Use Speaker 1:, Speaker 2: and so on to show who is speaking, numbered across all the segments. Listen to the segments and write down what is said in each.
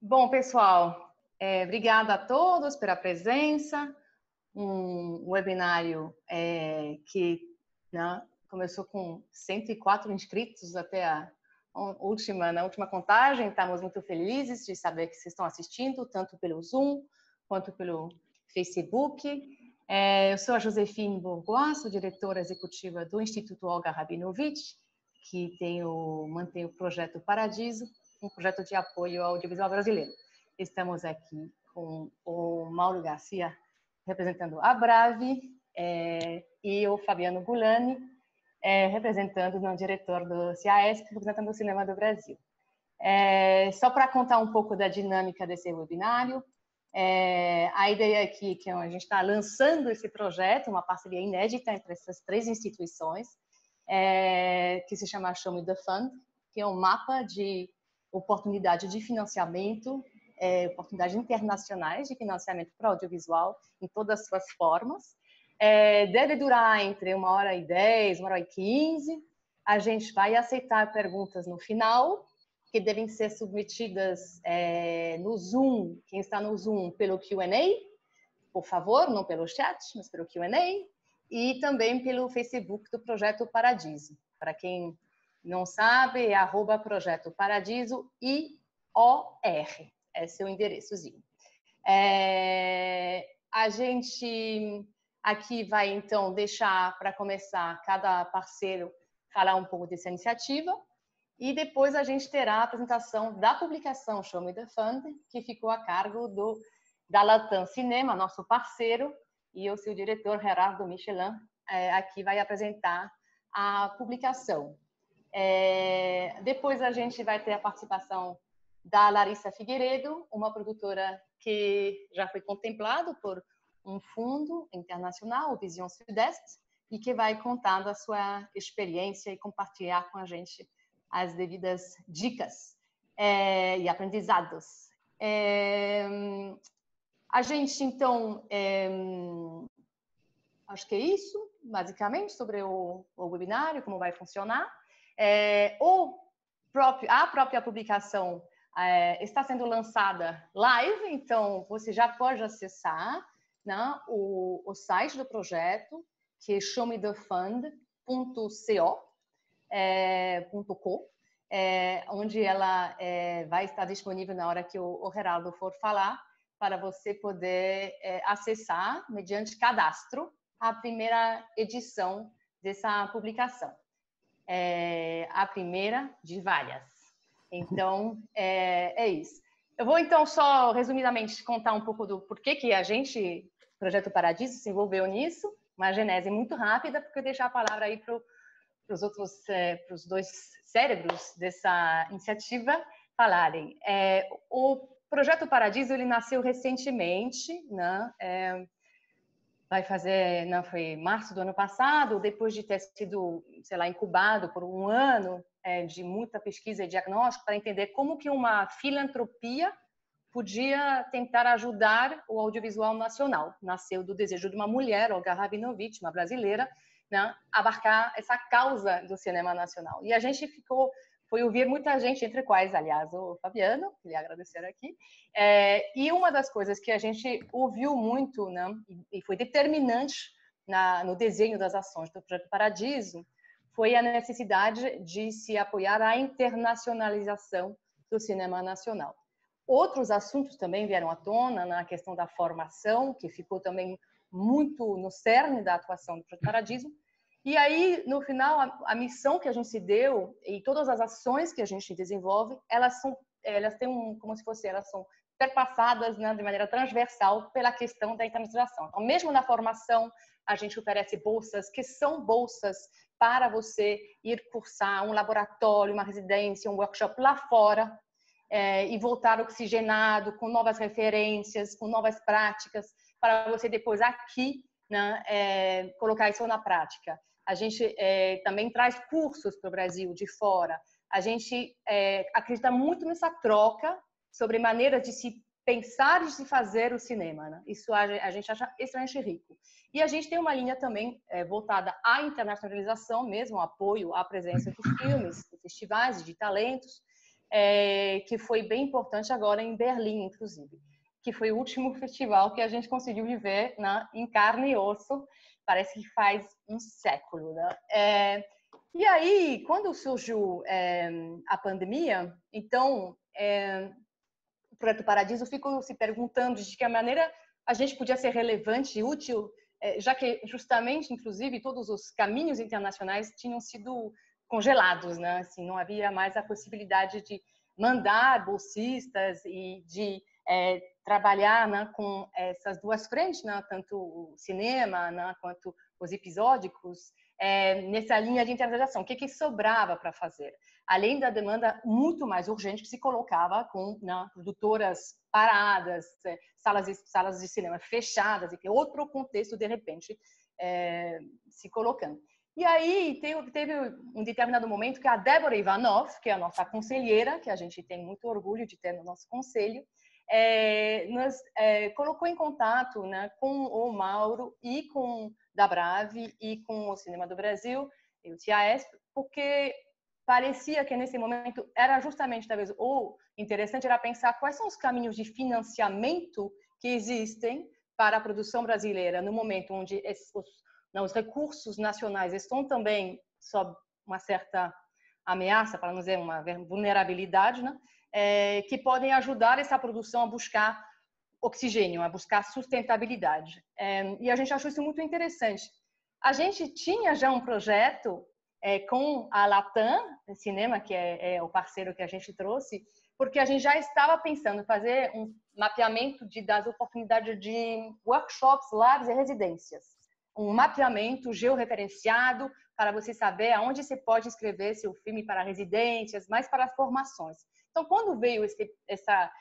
Speaker 1: Bom, pessoal, obrigada a todos pela presença. Um webinário que começou com 104 inscritos até na última contagem. Estamos muito felizes de saber que vocês estão assistindo, tanto pelo Zoom quanto pelo Facebook. Eu sou a Josefine Bourgois, sou diretora executiva do Instituto Olga Rabinovich, que mantém o projeto Paradiso, um projeto de apoio ao audiovisual brasileiro. Estamos aqui com o Mauro Garcia, representando a Brave, e o Fabiano Gulani, representando o diretor do CIAESC, representando o Cinema do Brasil. Só para contar um pouco da dinâmica desse webinário, a ideia aqui é que a gente está lançando esse projeto, uma parceria inédita entre essas três instituições, que se chama Show Me the Fund, que é um mapa de oportunidade de financiamento, oportunidades internacionais de financiamento para audiovisual em todas as suas formas. Deve durar entre 1h10, 1h15. A gente vai aceitar perguntas no final, que devem ser submetidas no Zoom, quem está no Zoom, pelo Q&A, por favor, não pelo chat, mas pelo Q&A, e também pelo Facebook do Projeto Paradiso. Para quem não sabe, é @Projeto Paradiso IOR. Esse é o endereçozinho. A gente aqui vai, então, deixar para começar cada parceiro falar um pouco dessa iniciativa, e depois a gente terá a apresentação da publicação Show Me the Fund, que ficou a cargo da Latam Cinema, nosso parceiro, e o seu diretor, Gerardo Michelin, aqui vai apresentar a publicação. Depois a gente vai ter a participação da Larissa Figueiredo, uma produtora que já foi contemplado por um fundo internacional, o Vision Sud-Est, e que vai contar da sua experiência e compartilhar com a gente as devidas dicas e aprendizados. A gente, então, acho que é isso, basicamente, sobre o webinário, como vai funcionar. A própria publicação está sendo lançada live, então você já pode acessar, né, o site do projeto, que é showmethefund.co, onde ela vai estar disponível na hora que o Geraldo for falar, para você poder acessar, mediante cadastro, a primeira edição dessa publicação. A primeira de várias. Então, é isso. Eu vou, então, só resumidamente contar um pouco do porquê que a gente, Projeto Paradiso, se envolveu nisso, uma genese muito rápida, porque eu deixar a palavra aí para os dois cérebros dessa iniciativa falarem. O Projeto Paradiso, ele nasceu recentemente, né? Foi março do ano passado, depois de ter sido, sei lá, incubado por um ano de muita pesquisa e diagnóstico para entender como que uma filantropia podia tentar ajudar o audiovisual nacional. Nasceu do desejo de uma mulher, Olga Rabinovich, uma brasileira, né, abarcar essa causa do cinema nacional. E a gente foi ouvir muita gente, entre quais, aliás, o Fabiano, queria agradecer aqui, e uma das coisas que a gente ouviu muito, né, e foi determinante no desenho das ações do Projeto Paradiso, foi a necessidade de se apoiar a internacionalização do cinema nacional. Outros assuntos também vieram à tona, na questão da formação, que ficou também muito no cerne da atuação do Projeto Paradiso. E aí, no final, a missão que a gente se deu e todas as ações que a gente desenvolve, elas têm elas são perpassadas, né, de maneira transversal pela questão da internacionalização. Então, mesmo na formação, a gente oferece bolsas que são bolsas para você ir cursar um laboratório, uma residência, um workshop lá fora, e voltar oxigenado, com novas referências, com novas práticas, para você depois aqui, né, colocar isso na prática. A gente também traz cursos para o Brasil de fora. A gente acredita muito nessa troca sobre maneiras de se pensar e de se fazer o cinema, né? Isso a gente acha extremamente rico. E a gente tem uma linha também voltada à internacionalização mesmo, apoio à presença dos filmes, de festivais, de talentos, que foi bem importante agora em Berlim, inclusive, que foi o último festival que a gente conseguiu viver em carne e osso, parece que faz um século, né? E aí, quando surgiu a pandemia, então, o Projeto Paradiso ficou se perguntando de que maneira a gente podia ser relevante e útil, já que justamente, inclusive, todos os caminhos internacionais tinham sido congelados, né? Assim, não havia mais a possibilidade de mandar bolsistas e de trabalhar, né, com essas duas frentes, né, tanto o cinema, né, quanto os episódicos, nessa linha de internalização. O que sobrava para fazer? Além da demanda muito mais urgente que se colocava com, né, produtoras paradas, salas de cinema fechadas, e que outro contexto, de repente, se colocando. E aí teve um determinado momento que a Débora Ivanov, que é a nossa conselheira, que a gente tem muito orgulho de ter no nosso conselho, nos colocou em contato, né, com o Mauro e com da Brave e com o Cinema do Brasil e o TAS, porque parecia que nesse momento era justamente, talvez, o interessante era pensar quais são os caminhos de financiamento que existem para a produção brasileira no momento onde os recursos nacionais estão também sob uma certa ameaça, para não dizer uma vulnerabilidade, né? Que podem ajudar essa produção a buscar oxigênio, a buscar sustentabilidade. E a gente achou isso muito interessante. A gente tinha já um projeto com a Latam Cinema, que é o parceiro que a gente trouxe, porque a gente já estava pensando em fazer um mapeamento das oportunidades de workshops, labs e residências. Um mapeamento georreferenciado para você saber aonde você pode inscrever seu filme para residências, mais para formações. Então, quando veio essa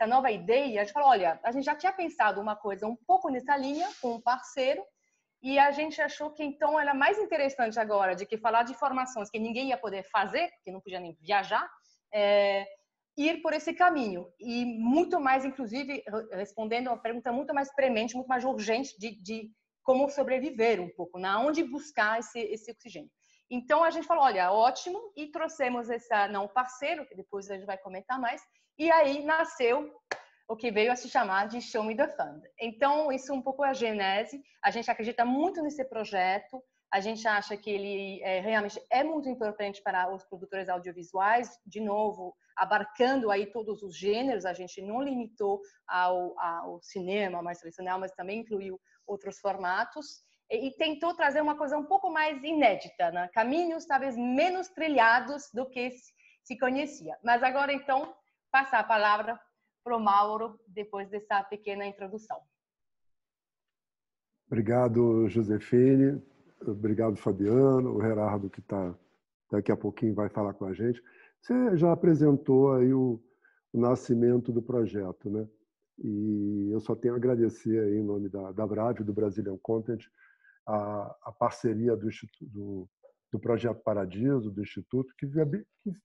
Speaker 1: nova ideia, a gente falou, olha, a gente já tinha pensado uma coisa um pouco nessa linha com um parceiro, e a gente achou que então era mais interessante agora de que falar de formações que ninguém ia poder fazer, porque não podia nem viajar, ir por esse caminho. E muito mais, inclusive, respondendo uma pergunta muito mais premente, muito mais urgente de como sobreviver um pouco, onde buscar esse oxigênio. Então, a gente falou, olha, ótimo, e trouxemos um parceiro, que depois a gente vai comentar mais, e aí nasceu o que veio a se chamar de Show Me the Fund. Então, isso é um pouco a genese. A gente acredita muito nesse projeto, a gente acha que ele realmente é muito importante para os produtores audiovisuais, de novo, abarcando aí todos os gêneros, a gente não limitou ao cinema mais tradicional, mas também incluiu outros formatos, e tentou trazer uma coisa um pouco mais inédita, né? Caminhos talvez menos trilhados do que se conhecia. Mas agora, então, passar a palavra para o Mauro, depois dessa pequena introdução.
Speaker 2: Obrigado, Josefine. Obrigado, Fabiano. O Gerardo, que daqui a pouquinho vai falar com a gente. Você já apresentou aí o nascimento do projeto, né? E eu só tenho a agradecer aí, em nome da Brave, do Brazilian Content, a parceria do Projeto Paradiso, do Instituto, que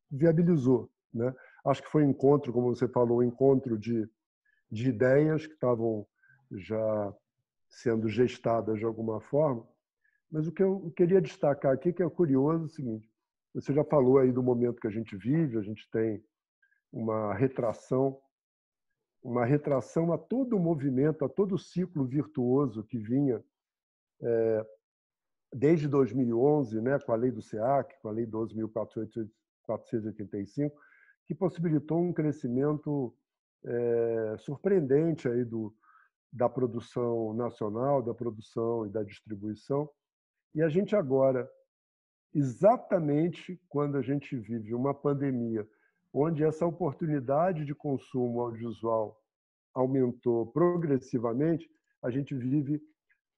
Speaker 2: viabilizou, né? Acho que foi um encontro, como você falou, um encontro de ideias que estavam já sendo gestadas de alguma forma. Mas o que eu queria destacar aqui, que é curioso, é o seguinte: você já falou aí do momento que a gente vive, a gente tem uma retração a todo o movimento, a todo o ciclo virtuoso que vinha desde 2011, né, com a lei do SEAC, com a lei 12.485, que possibilitou um crescimento surpreendente aí da produção nacional, da produção e da distribuição. E a gente agora, exatamente quando a gente vive uma pandemia, onde essa oportunidade de consumo audiovisual aumentou progressivamente, a gente vive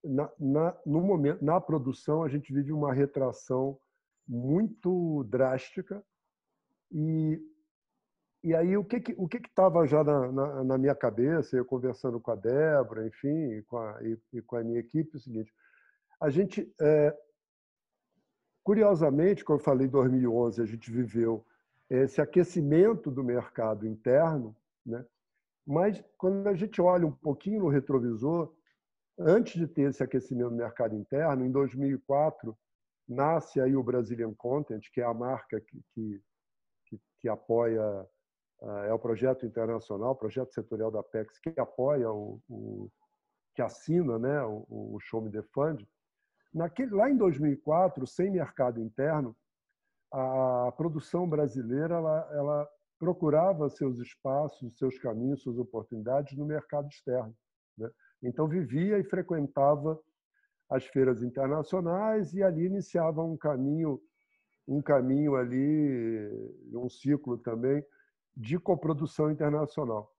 Speaker 2: no momento, na produção, a gente vive uma retração muito drástica. E aí o que estava já na minha cabeça, eu conversando com a Débora, enfim, e com a minha equipe, é o seguinte: a gente, curiosamente, como eu falei, em 2011, a gente viveu esse aquecimento do mercado interno, né? Mas quando a gente olha um pouquinho no retrovisor, antes de ter esse aquecimento do mercado interno, em 2004, nasce aí o Brazilian Content, que é a marca que que apoia, é o projeto internacional, o projeto setorial da Apex, que apoia, que assina, né, o Show Me the Fund. Lá em 2004, sem mercado interno, a produção brasileira ela procurava seus espaços, seus caminhos, suas oportunidades no mercado externo, né? Então, vivia e frequentava as feiras internacionais e ali iniciava um caminho ali, um ciclo também de coprodução internacional.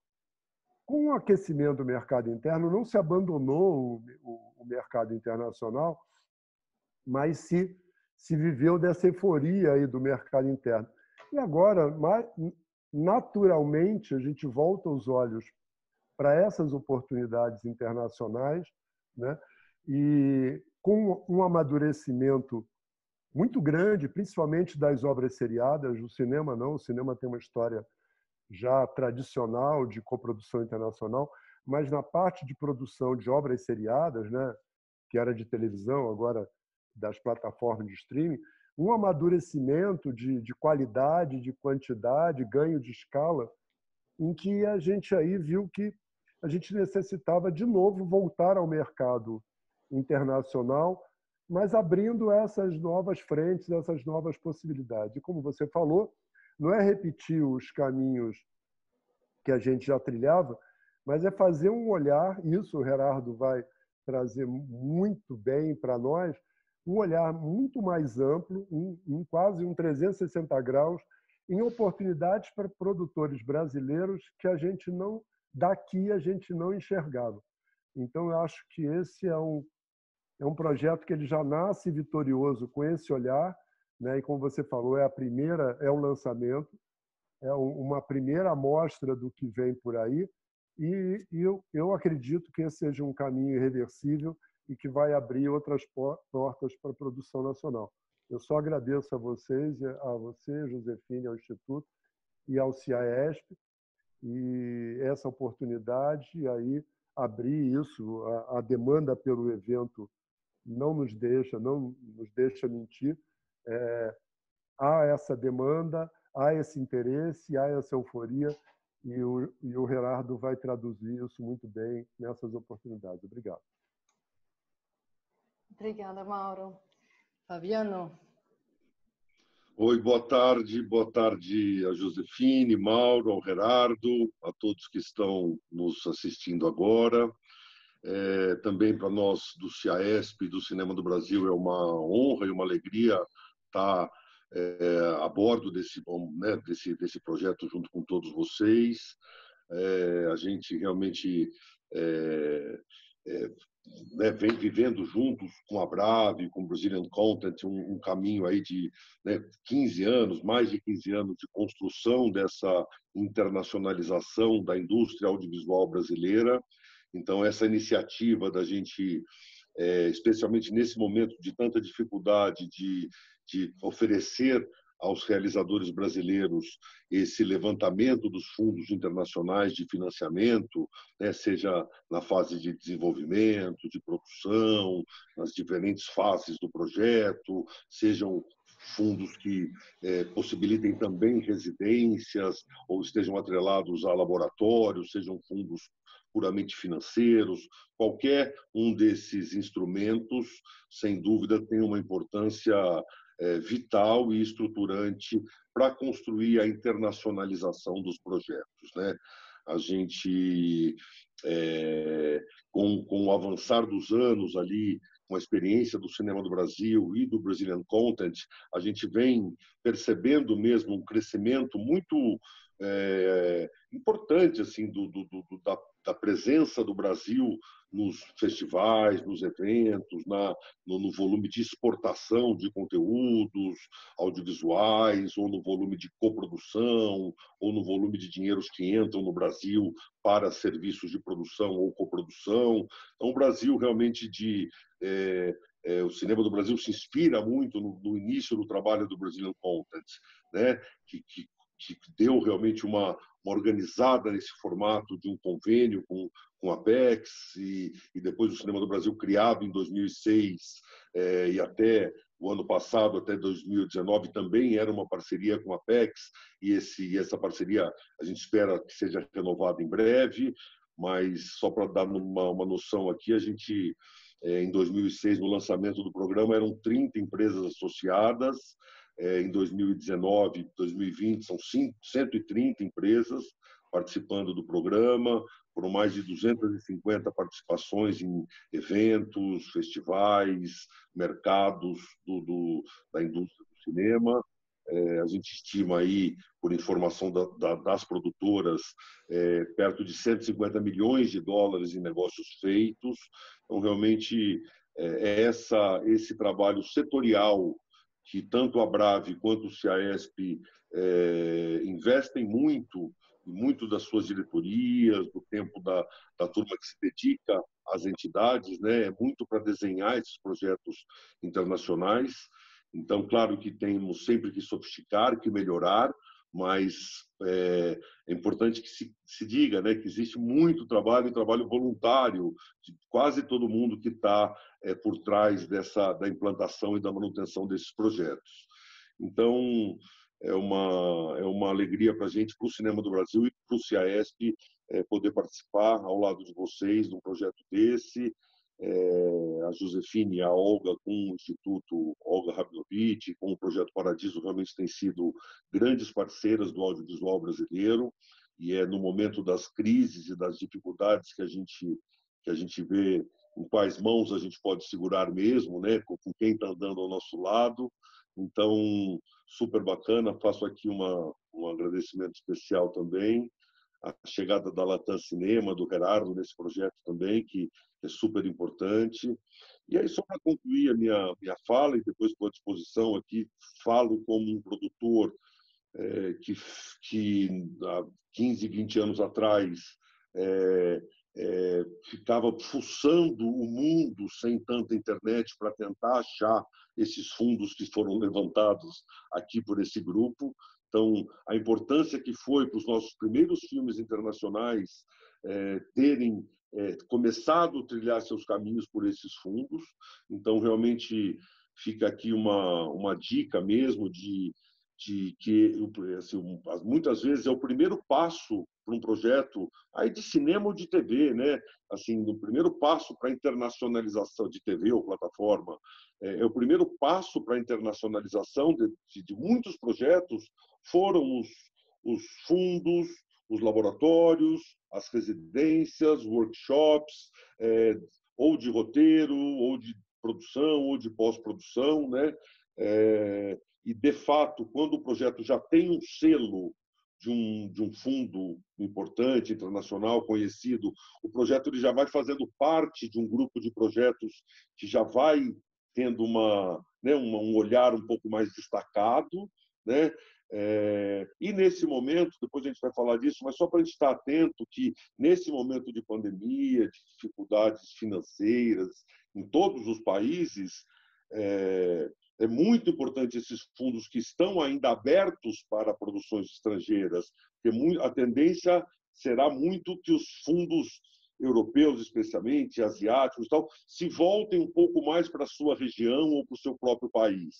Speaker 2: Com o aquecimento do mercado interno, não se abandonou o mercado internacional, mas se viveu dessa euforia aí do mercado interno. E agora, naturalmente, a gente volta os olhos para essas oportunidades internacionais, né? E com um amadurecimento muito grande, principalmente das obras seriadas. O cinema não, o cinema tem uma história já tradicional de coprodução internacional, mas na parte de produção de obras seriadas, né, que era de televisão, agora das plataformas de streaming, um amadurecimento de qualidade, de quantidade, ganho de escala, em que a gente aí viu que a gente necessitava de novo voltar ao mercado internacional, mas abrindo essas novas frentes, essas novas possibilidades. E como você falou, não é repetir os caminhos que a gente já trilhava, mas é fazer um olhar, isso o Gerardo vai trazer muito bem para nós, um olhar muito mais amplo, quase um 360 graus, em oportunidades para produtores brasileiros que a gente não, daqui a gente não enxergava. Então, eu acho que esse é um projeto que ele já nasce vitorioso com esse olhar, né? E como você falou, é o lançamento, é uma primeira amostra do que vem por aí, e eu acredito que esse seja um caminho irreversível e que vai abrir outras portas para a produção nacional. Eu só agradeço a vocês, a você, Josefine, ao Instituto e ao CIAESP, e essa oportunidade, e aí abrir isso, a demanda pelo evento não nos deixa mentir. Há essa demanda, há esse interesse, há essa euforia, e o Gerardo vai traduzir isso muito bem nessas oportunidades. Obrigado.
Speaker 1: Obrigada, Mauro. Fabiano?
Speaker 3: Oi, boa tarde a Josefine, Mauro, ao Gerardo, a todos que estão nos assistindo agora. Também para nós do CIAESP, do Cinema do Brasil, é uma honra e uma alegria estar a bordo desse projeto junto com todos vocês. A gente realmente vem vivendo juntos com a Brave, com o Brazilian Content, um caminho aí de 15 anos, mais de 15 anos de construção dessa internacionalização da indústria audiovisual brasileira. Então, essa iniciativa da gente, especialmente nesse momento de tanta dificuldade de oferecer aos realizadores brasileiros esse levantamento dos fundos internacionais de financiamento, né, seja na fase de desenvolvimento, de produção, nas diferentes fases do projeto, sejam fundos que possibilitem também residências ou estejam atrelados a laboratórios, sejam fundos puramente financeiros. Qualquer um desses instrumentos, sem dúvida, tem uma importância vital e estruturante para construir a internacionalização dos projetos, né? A gente, com o avançar dos anos ali, com a experiência do Cinema do Brasil e do Brazilian Content, a gente vem percebendo mesmo um crescimento muito importante assim da presença do Brasil nos festivais, nos eventos, no volume de exportação de conteúdos audiovisuais, ou no volume de coprodução, ou no volume de dinheiros que entram no Brasil para serviços de produção ou coprodução. Então, o Brasil realmente o Cinema do Brasil se inspira muito no início do trabalho do Brazilian Content, né? que deu realmente uma organizada nesse formato de um convênio com a Apex, e depois o Cinema do Brasil criado em 2006 e até O ano passado, até 2019, também era uma parceria com a Apex, e essa parceria a gente espera que seja renovada em breve, mas só para dar uma noção aqui, a gente, em 2006, no lançamento do programa, eram 30 empresas associadas, em 2019, 2020, são 130 empresas participando do programa, foram mais de 250 participações em eventos, festivais, mercados da indústria do cinema. A gente estima aí, por informação das produtoras, perto de 150 milhões de dólares em negócios feitos. Então, realmente, esse trabalho setorial que tanto a Brave quanto o CIAESP investem muito das suas diretorias, do tempo da turma que se dedica às entidades, né? É muito para desenhar esses projetos internacionais. Então, claro que temos sempre que sofisticar, que melhorar, mas é importante que se diga, né, que existe muito trabalho, trabalho voluntário de quase todo mundo que está por trás da implantação e da manutenção desses projetos. Então, é uma alegria para a gente, para o Cinema do Brasil e para o CIAESP, poder participar ao lado de vocês de um projeto desse. A Josefine e a Olga, com o Instituto Olga Rabinovich, com o Projeto Paradiso, realmente têm sido grandes parceiras do audiovisual brasileiro, e é no momento das crises e das dificuldades que a gente vê em quais mãos a gente pode segurar mesmo, né? Com quem está andando ao nosso lado. Então, super bacana. Faço aqui um agradecimento especial também à chegada da Latam Cinema, do Gerardo, nesse projeto também, que é super importante. E aí, só para concluir a minha fala, e depois estou à disposição aqui, falo como um produtor que há 15, 20 anos atrás ficava fuçando o mundo sem tanta internet para tentar achar esses fundos que foram levantados aqui por esse grupo. Então, a importância que foi para os nossos primeiros filmes internacionais terem começado a trilhar seus caminhos por esses fundos. Então, realmente, fica aqui uma dica mesmo de que assim, muitas vezes é o primeiro passo para um projeto aí de cinema ou de TV, né? Assim, o primeiro passo para a internacionalização de TV ou plataforma, é o primeiro passo para a internacionalização de muitos projetos foram os fundos, os laboratórios, as residências, workshops, ou de roteiro, ou de produção, ou de pós-produção, né? E, de fato, quando o projeto já tem um selo de um fundo importante, internacional, conhecido, o projeto ele já vai fazendo parte de um grupo de projetos que já vai tendo um olhar um pouco mais destacado, né? E nesse momento, depois a gente vai falar disso, mas só para a gente estar atento que nesse momento de pandemia, de dificuldades financeiras em todos os países, é muito importante esses fundos que estão ainda abertos para produções estrangeiras, porque a tendência será muito que os fundos europeus, especialmente asiáticos, tal, se voltem um pouco mais para a sua região ou para o seu próprio país,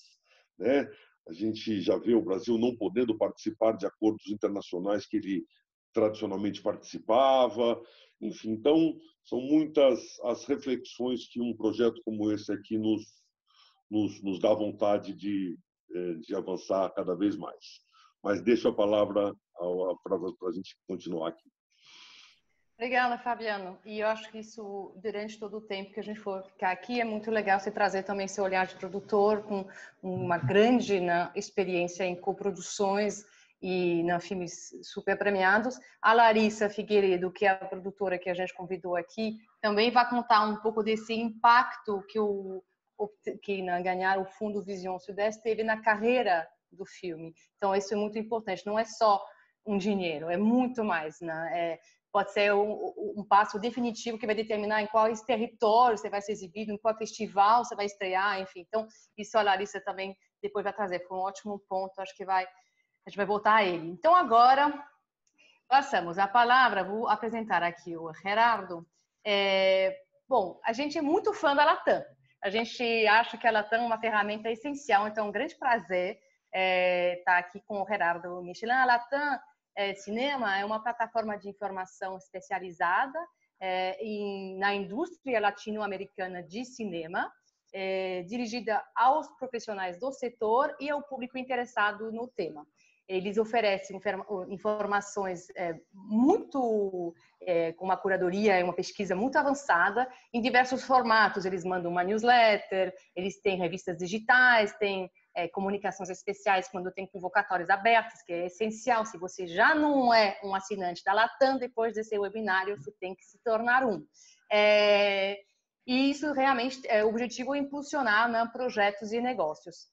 Speaker 3: né? A gente já vê o Brasil não podendo participar de acordos internacionais que ele tradicionalmente participava. Enfim, então, são muitas as reflexões que um projeto como esse aqui nos dá vontade de avançar cada vez mais. Mas deixo a palavra para a gente continuar aqui.
Speaker 1: Obrigada, Fabiano. E eu acho que isso, durante todo o tempo que a gente for ficar aqui, é muito legal você trazer também seu olhar de produtor, com uma grande experiência em coproduções e filmes super premiados. A Larissa Figueiredo, que é a produtora que a gente convidou aqui, também vai contar um pouco desse impacto que ganhar o Fundo Vision Sudeste teve na carreira do filme. Então, isso é muito importante. Não é só um dinheiro, é muito mais, né? Pode ser um passo definitivo que vai determinar em quais territórios você vai ser exibido, em qual festival você vai estrear, enfim. Então, isso a Larissa também depois vai trazer. Foi um ótimo ponto, acho que a gente vai voltar a ele. Então, agora, passamos a palavra, vou apresentar aqui o Gerardo. Bom, a gente é muito fã da Latam. A gente acha que a Latam é uma ferramenta essencial, então é um grande prazer estar aqui com o Gerardo Michelin. A Latam Cinema é uma plataforma de informação especializada na indústria latino-americana de cinema, dirigida aos profissionais do setor e ao público interessado no tema. Eles oferecem informações com uma curadoria e uma pesquisa muito avançada em diversos formatos. Eles mandam uma newsletter, eles têm revistas digitais, têm comunicações especiais quando tem convocatórios abertos, que é essencial. Se você já não é um assinante da Latam, depois desse webinário, você tem que se tornar um. E isso realmente, o objetivo é impulsionar, né, projetos e negócios.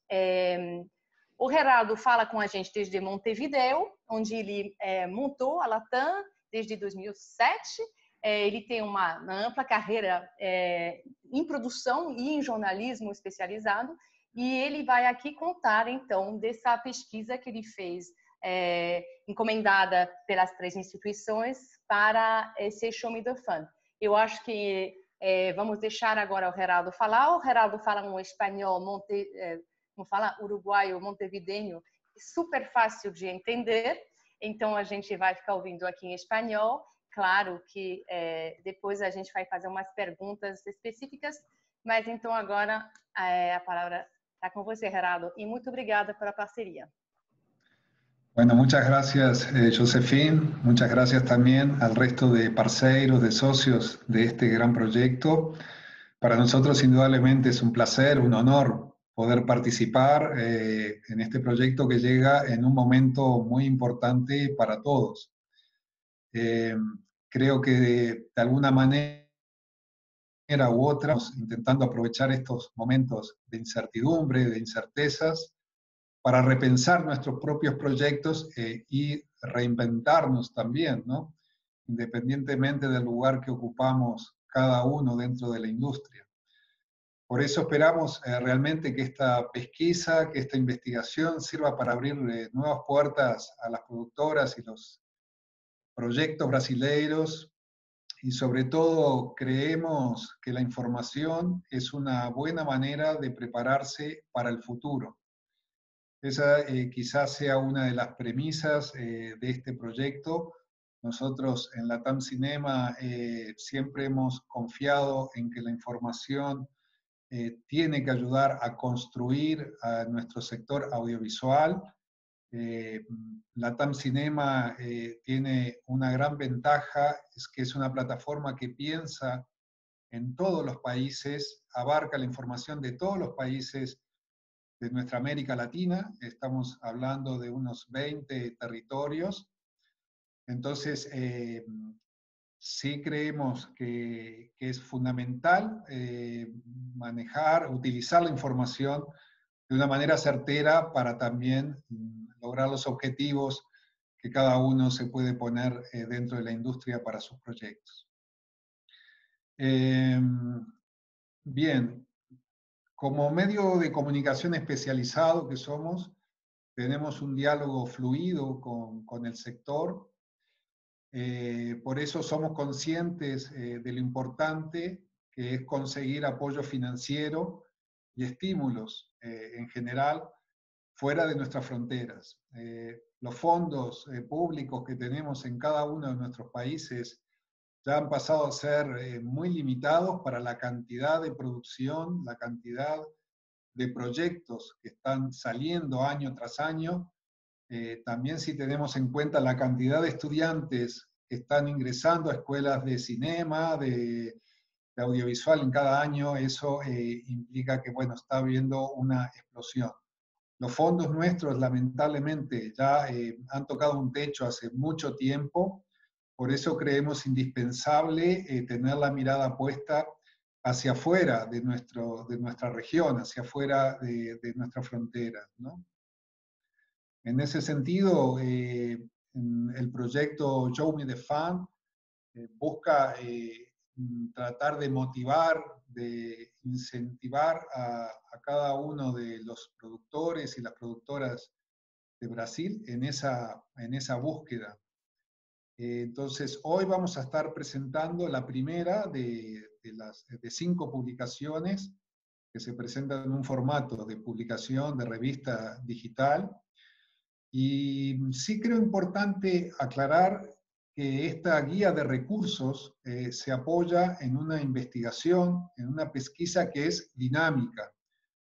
Speaker 1: O Gerardo fala com a gente desde Montevideo, onde ele montou a Latam desde 2007. Ele tem uma ampla carreira em produção e em jornalismo especializado. E ele vai aqui contar, então, dessa pesquisa que ele fez, encomendada pelas 3 instituições para esse Show Me the Fun. Eu acho que vamos deixar agora o Gerardo falar. O Gerardo fala um espanhol, como fala, uruguaio, montevideño, super fácil de entender. Então, a gente vai ficar ouvindo aqui em espanhol. Claro que depois a gente vai fazer umas perguntas específicas, mas então agora a palavra está con você, Gerardo, y muy obrigada por la parcería.
Speaker 4: Bueno, muchas gracias, Josefine. Muchas gracias también al resto de parceiros, de socios de este gran proyecto. Para nosotros, indudablemente, es un placer, un honor poder participar en este proyecto que llega en un momento muy importante para todos. Creo que de alguna manera u otra, intentando aprovechar estos momentos de incertidumbre, de incertezas, para repensar nuestros propios proyectos y reinventarnos también, ¿no? Independientemente del lugar que ocupamos cada uno dentro de la industria. Por eso esperamos realmente que esta pesquisa, que esta investigación sirva para abrir nuevas puertas a las productoras y los proyectos brasileiros. Y sobre todo creemos que la información es una buena manera de prepararse para el futuro. Esa quizás sea una de las premisas de este proyecto. Nosotros en Latam Cinema siempre hemos confiado en que la información tiene que ayudar a construir a nuestro sector audiovisual. Latam Cinema tiene una gran ventaja, es que es una plataforma que piensa en todos los países, abarca la información de todos los países de nuestra América Latina. Estamos hablando de unos 20 territorios. Entonces, sí creemos que es fundamental utilizar la información de una manera certera para también lograr los objetivos que cada uno se puede poner dentro de la industria para sus proyectos. Bien, como medio de comunicación especializado que somos, tenemos un diálogo fluido con el sector. Por eso somos conscientes de lo importante que es conseguir apoyo financiero y estímulos en general fuera de nuestras fronteras. Los fondos públicos que tenemos en cada uno de nuestros países ya han pasado a ser muy limitados para la cantidad de producción, la cantidad de proyectos que están saliendo año tras año. También si tenemos en cuenta la cantidad de estudiantes que están ingresando a escuelas de cinema, de audiovisual en cada año, eso implica que, bueno, está habiendo una explosión. Los fondos nuestros, lamentablemente, ya han tocado un techo hace mucho tiempo, por eso creemos indispensable tener la mirada puesta hacia afuera de nuestra región, hacia afuera de nuestras fronteras, ¿no? En ese sentido, el proyecto Show Me the Fun busca tratar de motivar, de incentivar a cada uno de los productores y las productoras de Brasil en esa búsqueda. Entonces, hoy vamos a estar presentando la primera de 5 publicaciones que se presentan en un formato de publicación, de revista digital. Y sí creo importante aclarar que esta guía de recursos se apoya en una investigación, en una pesquisa que es dinámica,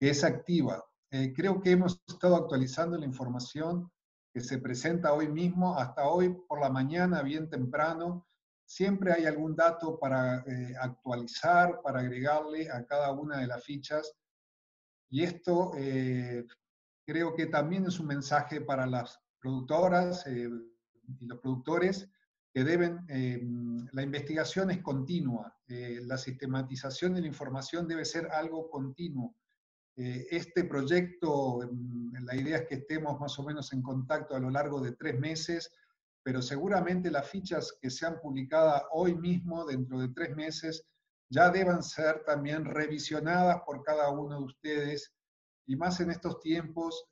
Speaker 4: que es activa. Creo que hemos estado actualizando la información que se presenta hoy mismo, hasta hoy por la mañana, bien temprano. Siempre hay algún dato para actualizar, para agregarle a cada una de las fichas. Y esto creo que también es un mensaje para las productoras y los productores que deben, la investigación es continua, la sistematización de la información debe ser algo continuo. Este proyecto, la idea es que estemos más o menos en contacto a lo largo de 3 meses, pero seguramente las fichas que sean publicadas hoy mismo, dentro de 3 meses, ya deban ser también revisionadas por cada uno de ustedes, y más en estos tiempos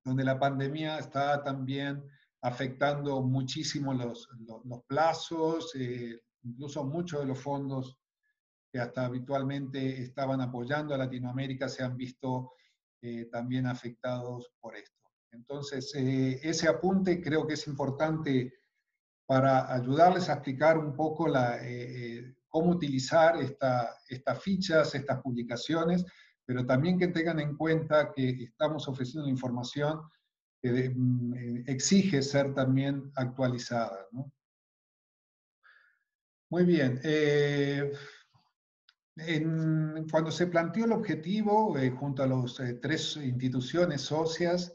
Speaker 4: donde la pandemia está también afectando muchísimo los plazos, incluso muchos de los fondos que hasta habitualmente estaban apoyando a Latinoamérica se han visto también afectados por esto. Entonces, ese apunte creo que es importante para ayudarles a explicar un poco cómo utilizar estas fichas, estas publicaciones, pero también que tengan en cuenta que estamos ofreciendo información que exige ser también actualizada, ¿no? Muy bien. Cuando se planteó el objetivo, junto a las 3 instituciones socias,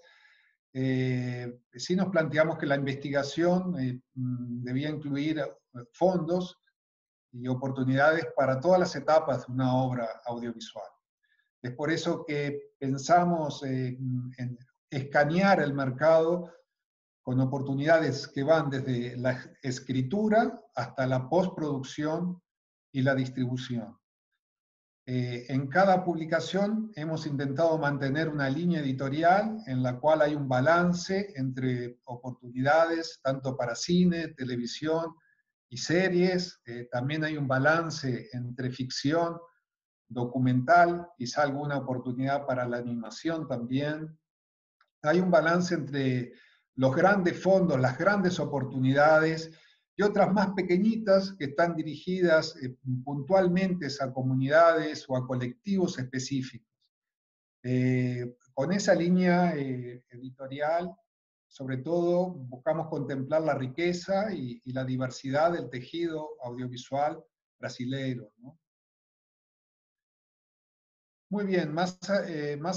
Speaker 4: sí nos planteamos que la investigación debía incluir fondos y oportunidades para todas las etapas de una obra audiovisual. Es por eso que pensamos en escanear el mercado con oportunidades que van desde la escritura hasta la postproducción y la distribución. En cada publicación hemos intentado mantener una línea editorial en la cual hay un balance entre oportunidades tanto para cine, televisión y series. También hay un balance entre ficción, documental, quizá alguna oportunidad para la animación también. Hay un balance entre los grandes fondos, las grandes oportunidades, y otras más pequeñitas que están dirigidas puntualmente a comunidades o a colectivos específicos. Con esa línea editorial, sobre todo, buscamos contemplar la riqueza y la diversidad del tejido audiovisual brasileño, ¿no? Muy bien, más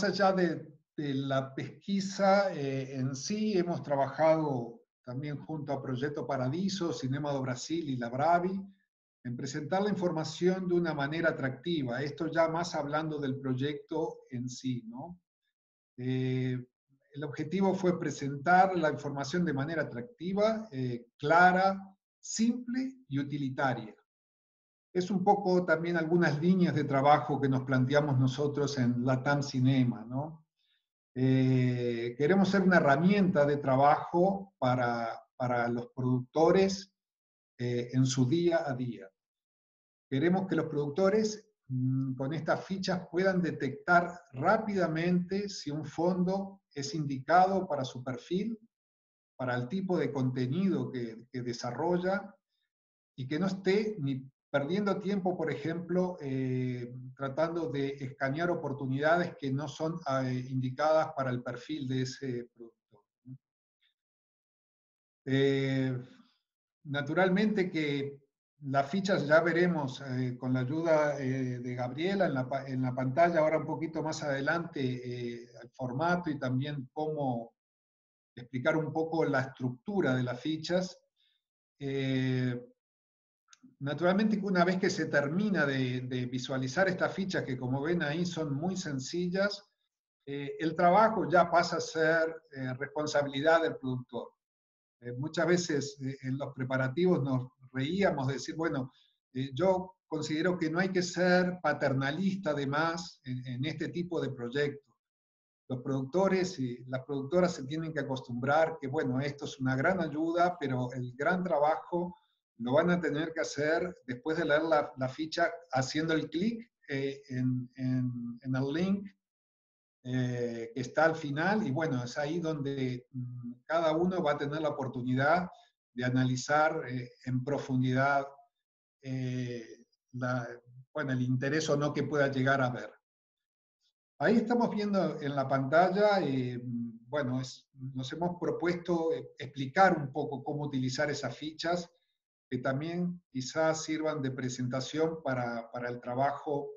Speaker 4: allá de la pesquisa en sí, hemos trabajado también junto a Proyecto Paradiso, Cinema do Brasil y la Bravi, en presentar la información de una manera atractiva. Esto ya más hablando del proyecto en sí, ¿no? El objetivo fue presentar la información de manera atractiva, clara, simple y utilitaria. Es un poco también algunas líneas de trabajo que nos planteamos nosotros en Latam Cinema, ¿no? Queremos ser una herramienta de trabajo para los productores en su día a día. Queremos que los productores con estas fichas puedan detectar rápidamente si un fondo es indicado para su perfil, para el tipo de contenido que desarrolla, y que no esté ni perdiendo tiempo, por ejemplo, tratando de escanear oportunidades que no son indicadas para el perfil de ese productor. Naturalmente que las fichas ya veremos con la ayuda de Gabriela en la pantalla, ahora un poquito más adelante, el formato y también cómo explicar un poco la estructura de las fichas. Naturalmente que una vez que se termina de visualizar estas fichas, que como ven ahí son muy sencillas, el trabajo ya pasa a ser responsabilidad del productor. Muchas veces en los preparativos nos reíamos de decir, bueno, yo considero que no hay que ser paternalista además en este tipo de proyectos. Los productores y las productoras se tienen que acostumbrar que, bueno, esto es una gran ayuda, pero el gran trabajo lo van a tener que hacer después de leer la ficha, haciendo el clic en el link que está al final, y bueno, es ahí donde cada uno va a tener la oportunidad de analizar en profundidad bueno, el interés o no que pueda llegar a ver. Ahí estamos viendo en la pantalla, bueno, nos hemos propuesto explicar un poco cómo utilizar esas fichas, que también quizás sirvan de presentación para el trabajo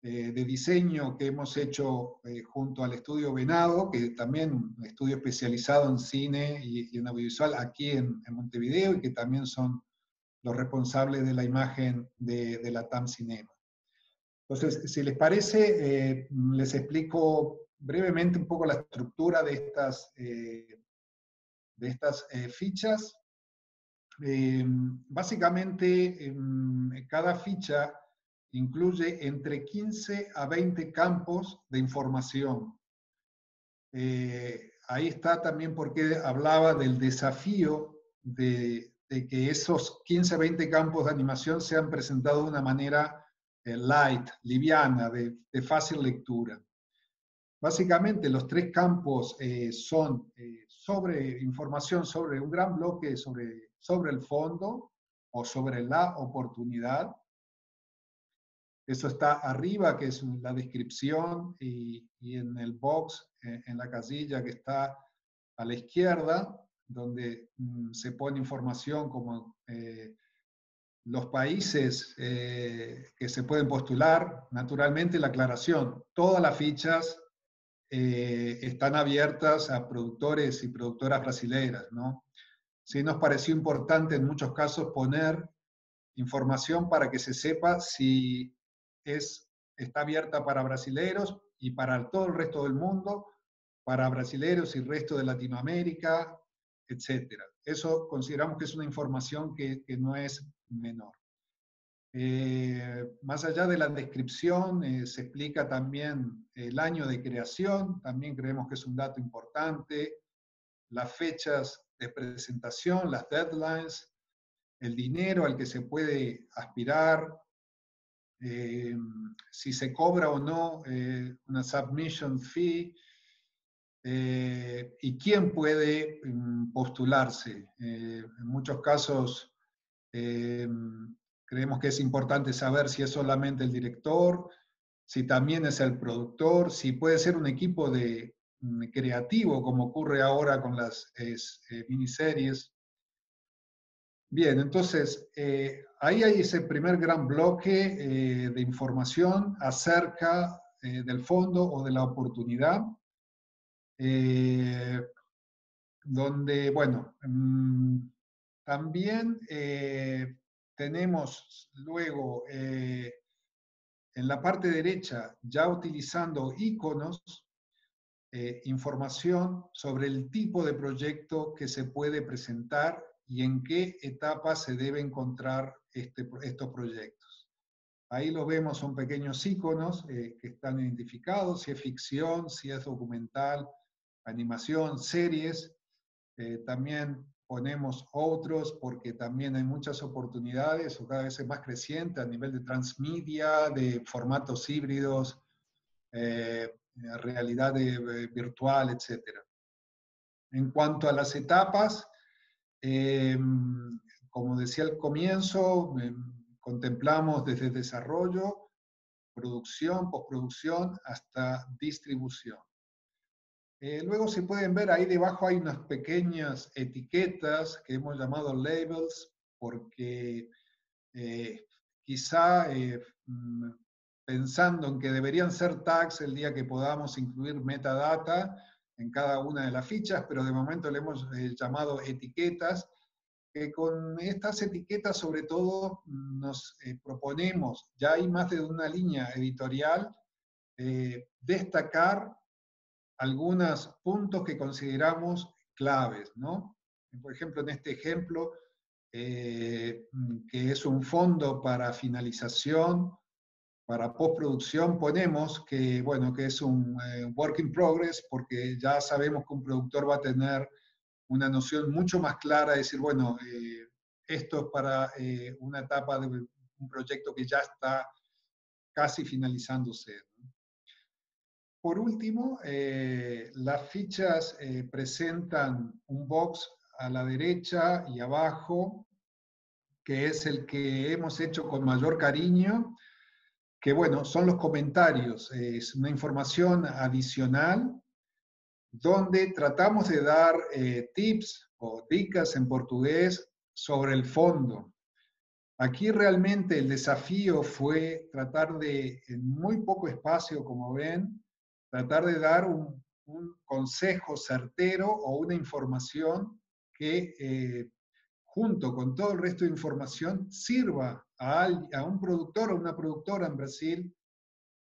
Speaker 4: de diseño que hemos hecho junto al Estudio Venado, que también un estudio especializado en cine y en audiovisual aquí en Montevideo, y que también son los responsables de la imagen de la TAM Cinema. Entonces, si les parece, les explico brevemente un poco la estructura de estas fichas. Básicamente, cada ficha incluye entre 15 a 20 campos de información. Ahí está también porque hablaba del desafío de que esos 15 a 20 campos de animación sean presentados de una manera light, liviana, de fácil lectura. Básicamente los tres campos son sobre información sobre un gran bloque sobre el fondo o sobre la oportunidad. Eso está arriba, que es la descripción, y en el box, en la casilla que está a la izquierda, donde se pone información como los países que se pueden postular, naturalmente la aclaración. Todas las fichas están abiertas a productores y productoras brasileñas, ¿no? Sí nos pareció importante en muchos casos poner información para que se sepa si está abierta para brasileros y para todo el resto del mundo, para brasileros y el resto de Latinoamérica, etc. Eso consideramos que es una información que no es menor. Más allá de la descripción, se explica también el año de creación, también creemos que es un dato importante, las fechas de presentación, las deadlines, el dinero al que se puede aspirar, si se cobra o no una submission fee, y quién puede postularse. En muchos casos creemos que es importante saber si es solamente el director, si también es el productor, si puede ser un equipo creativo, como ocurre ahora con las miniseries. Bien, entonces, ahí hay ese primer gran bloque de información acerca del fondo o de la oportunidad, donde, bueno, también tenemos luego en la parte derecha, ya utilizando iconos, información sobre el tipo de proyecto que se puede presentar y en qué etapa se deben encontrar estos proyectos. Ahí lo vemos, son pequeños iconos que están identificados, si es ficción, si es documental, animación, series. También ponemos otros porque también hay muchas oportunidades, o cada vez es más creciente a nivel de transmedia, de formatos híbridos, realidad virtual, etc. En cuanto a las etapas, como decía al comienzo, contemplamos desde desarrollo, producción, postproducción, hasta distribución. Luego se pueden ver, ahí debajo hay unas pequeñas etiquetas que hemos llamado labels, porque quizá pensando en que deberían ser tags el día que podamos incluir metadata en cada una de las fichas, pero de momento le hemos llamado etiquetas, que con estas etiquetas sobre todo nos proponemos, ya hay más de una línea editorial, destacar algunos puntos que consideramos claves, ¿no? Por ejemplo, en este ejemplo, que es un fondo para finalización, para postproducción, ponemos que, bueno, que es un work in progress, porque ya sabemos que un productor va a tener una noción mucho más clara de decir, bueno, esto es para una etapa de un proyecto que ya está casi finalizándose. Por último, las fichas presentan un box a la derecha y abajo, que es el que hemos hecho con mayor cariño, que bueno, son los comentarios, es una información adicional donde tratamos de dar tips o dicas en portugués sobre el fondo. Aquí realmente el desafío fue tratar de, en muy poco espacio, como ven, tratar de dar un consejo certero o una información que, junto con todo el resto de información, sirva a un productor o una productora en Brasil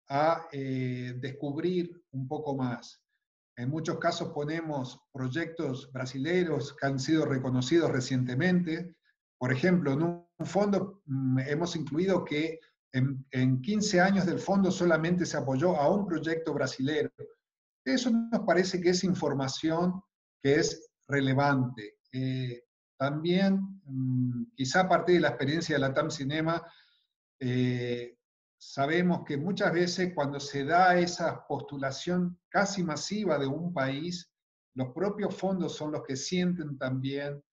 Speaker 4: a descubrir un poco más. En muchos casos ponemos proyectos brasileños que han sido reconocidos recientemente. Por ejemplo, en un fondo hemos incluido que en 15 años del fondo solamente se apoyó a un proyecto brasileño. Eso nos parece que es información que es relevante. También, quizá a partir de la experiencia de la TAM Cinema, sabemos que muchas veces cuando se da esa postulación casi masiva de un país, los propios fondos son los que sienten también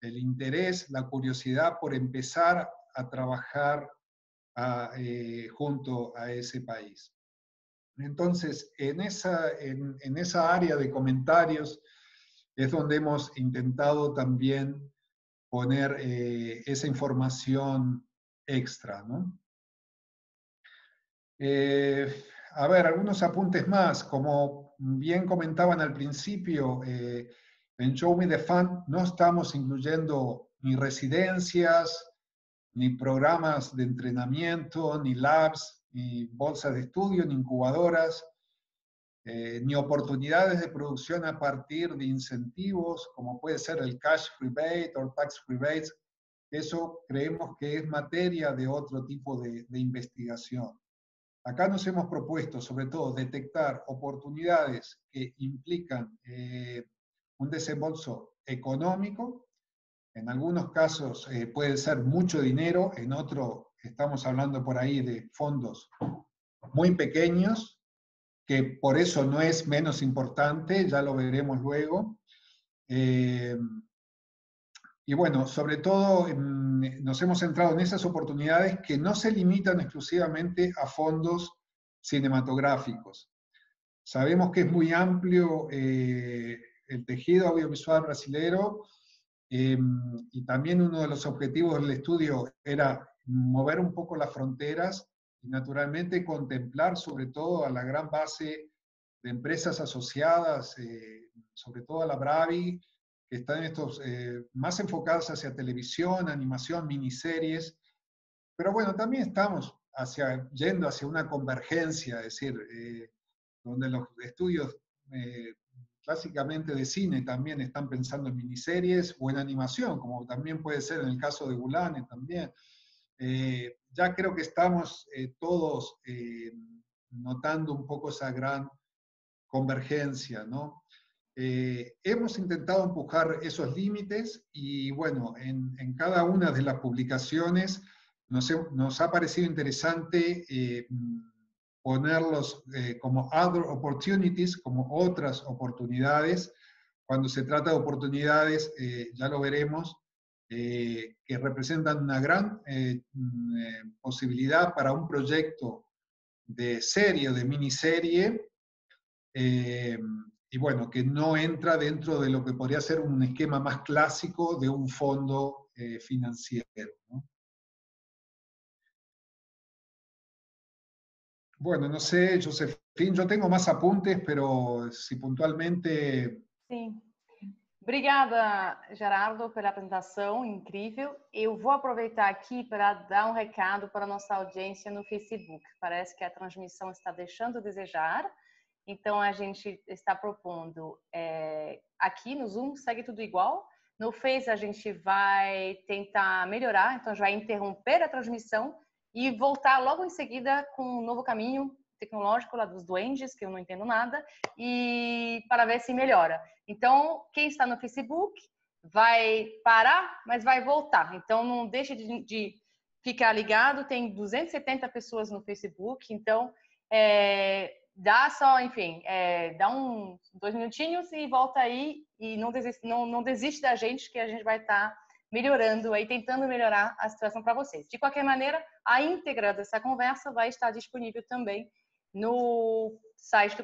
Speaker 4: el interés, la curiosidad por empezar a trabajar junto a ese país. Entonces, en esa área de comentarios es donde hemos intentado también poner esa información extra, ¿no? A ver, algunos apuntes más. Como bien comentaban al principio, en Show Me the Fun no estamos incluyendo ni residencias, ni programas de entrenamiento, ni labs, ni bolsas de estudio, ni incubadoras, ni oportunidades de producción a partir de incentivos, como puede ser el cash rebate o tax rebates. Eso creemos que es materia de otro tipo de investigación. Acá nos hemos propuesto, sobre todo, detectar oportunidades que implican un desembolso económico. En algunos casos puede ser mucho dinero, en otros estamos hablando por ahí de fondos muy pequeños, que por eso no es menos importante, ya lo veremos luego. Y bueno, sobre todo nos hemos centrado en esas oportunidades que no se limitan exclusivamente a fondos cinematográficos. Sabemos que es muy amplio el tejido audiovisual brasilero y también uno de los objetivos del estudio era mover un poco las fronteras y naturalmente contemplar sobre todo a la gran base de empresas asociadas, sobre todo a la Bravi, que están estos más enfocados hacia televisión, animación, miniseries, pero bueno, también estamos yendo hacia una convergencia, es decir, donde los estudios clásicamente de cine también están pensando en miniseries o en animación, como también puede ser en el caso de Gulane también. Ya creo que estamos todos notando un poco esa gran convergencia, ¿no? Hemos intentado empujar esos límites y bueno, en cada una de las publicaciones nos ha parecido interesante ponerlos como other opportunities, como otras oportunidades. Cuando se trata de oportunidades, ya lo veremos, que representan una gran posibilidad para un proyecto de serie o de miniserie, y bueno, que no entra dentro de lo que podría ser un esquema más clásico de un fondo financiero, ¿no? Bueno, no sé, Josefina, yo tengo más apuntes, pero si puntualmente...
Speaker 1: Sim. Obrigada, Gerardo, pela apresentação incrível. Eu vou aproveitar aqui para dar um recado para a nossa audiência no Facebook. Parece que a transmissão está deixando a desejar. Então, a gente está propondo aqui no Zoom, segue tudo igual. No Face, a gente vai tentar melhorar, então, a gente vai interromper a transmissão e voltar logo em seguida com um novo caminho tecnológico lá dos duendes, que eu não entendo nada, e para ver se melhora. Então, quem está no Facebook vai parar, mas vai voltar. Então, não deixe de ficar ligado, tem 270 pessoas no Facebook, então dá só, enfim, dá uns 2 minutinhos e volta aí e não desiste da gente, que a gente vai estar melhorando aí, tentando melhorar a situação para vocês. De qualquer maneira, a íntegra dessa conversa vai estar disponível também no site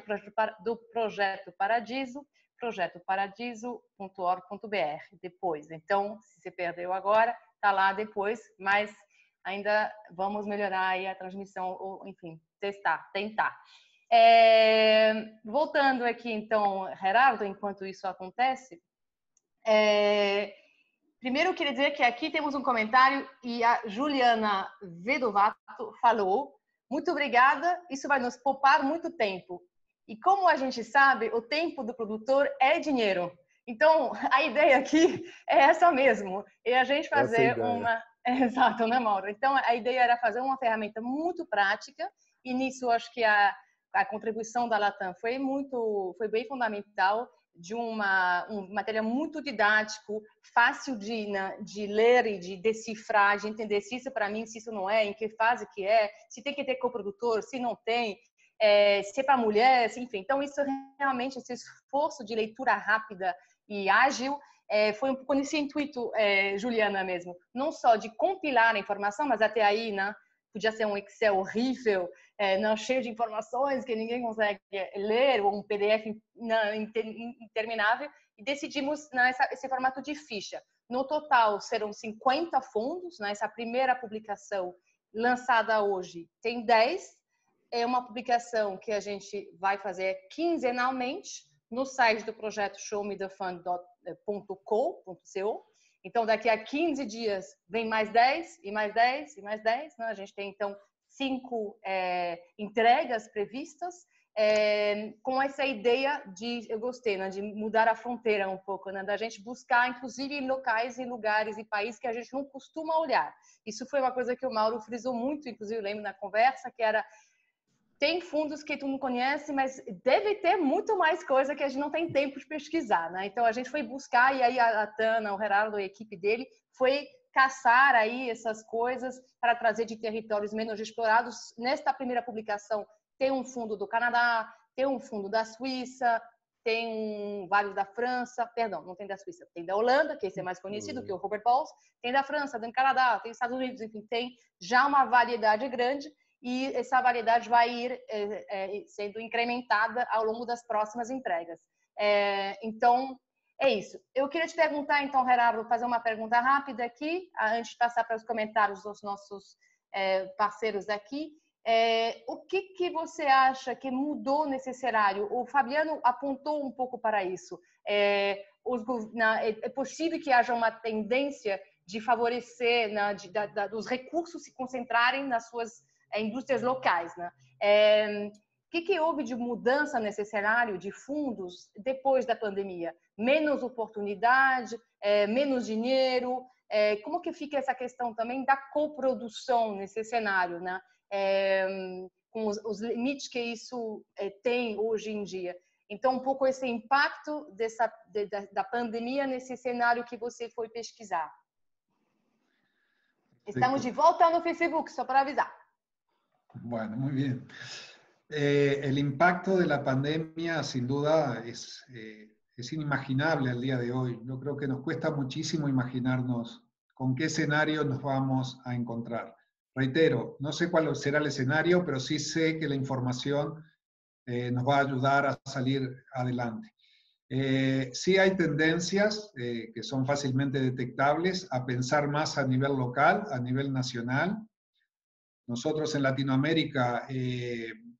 Speaker 1: do Projeto Paradiso, projetoparadiso.org.br depois. Então, se você perdeu agora, tá lá depois, mas ainda vamos melhorar aí a transmissão, ou enfim, tentar. Voltando aqui, então, Gerardo, enquanto isso acontece, primeiro eu queria dizer que aqui temos um comentário e a Juliana Vedovato falou: muito obrigada, isso vai nos poupar muito tempo. E como a gente sabe, o tempo do produtor é dinheiro. Então, a ideia aqui é essa mesmo. E a gente fazer uma... Exato, né, Mauro? Então, a ideia era fazer uma ferramenta muito prática e nisso acho que a contribuição da Latam foi bem fundamental, de um material muito didático, fácil de ler e de decifrar, de entender se isso para mim, se isso não é, em que fase que é, se tem que ter coprodutor, se não tem, se é para mulher, enfim. Então, isso realmente, esse esforço de leitura rápida e ágil, foi um pouco nesse intuito, Juliana, mesmo. Não só de compilar a informação, mas até aí, né? Podia ser um Excel horrível, não cheio de informações que ninguém consegue ler, ou um PDF interminável, e decidimos nesse formato de ficha. No total, serão 50 fundos, nessa primeira publicação lançada hoje tem 10, é uma publicação que a gente vai fazer quinzenalmente no site do projeto showmethefund.co. Então, daqui a 15 dias vem mais 10, e mais 10, e mais 10. Né? A gente tem, então, 5 entregas previstas, com essa ideia eu gostei, né? De mudar a fronteira um pouco, né? Da gente buscar, inclusive, locais e lugares e países que a gente não costuma olhar. Isso foi uma coisa que o Mauro frisou muito, inclusive eu lembro na conversa, que era: tem fundos que tu não conhece, mas deve ter muito mais coisa que a gente não tem tempo de pesquisar, né? Então a gente foi buscar, e aí a Tana, o Gerardo e a equipe dele foi caçar aí essas coisas para trazer de territórios menos explorados. Nesta primeira publicação tem um fundo do Canadá, tem um fundo da Suíça, tem vários da França, perdão, não tem da Suíça, tem da Holanda, que esse é mais conhecido, que é o Robert Pauls, tem da França, do Canadá, tem dos Estados Unidos, enfim, tem já uma variedade grande. E essa variedade vai ir sendo incrementada ao longo das próximas entregas. Então, é isso. Eu queria te perguntar, então, Gerardo, fazer uma pergunta rápida aqui, antes de passar para os comentários dos nossos parceiros aqui. O que você acha que mudou nesse cenário? O Fabiano apontou um pouco para isso. É possível que haja uma tendência de favorecer, dos recursos se concentrarem nas suas indústrias locais, né? O que houve de mudança nesse cenário de fundos depois da pandemia? Menos oportunidade, menos dinheiro? Como que fica essa questão também da coprodução nesse cenário, né? Com os limites que isso tem hoje em dia. Então, um pouco esse impacto da pandemia nesse cenário que você foi pesquisar. Estamos de volta no Facebook, só para avisar.
Speaker 4: Bueno, muy bien. El impacto de la pandemia sin duda es inimaginable al día de hoy. Yo creo que nos cuesta muchísimo imaginarnos con qué escenario nos vamos a encontrar. Reitero, no sé cuál será el escenario, pero sí sé que la información nos va a ayudar a salir adelante. Sí hay tendencias que son fácilmente detectables a pensar más a nivel local, a nivel nacional. Nosotros en Latinoamérica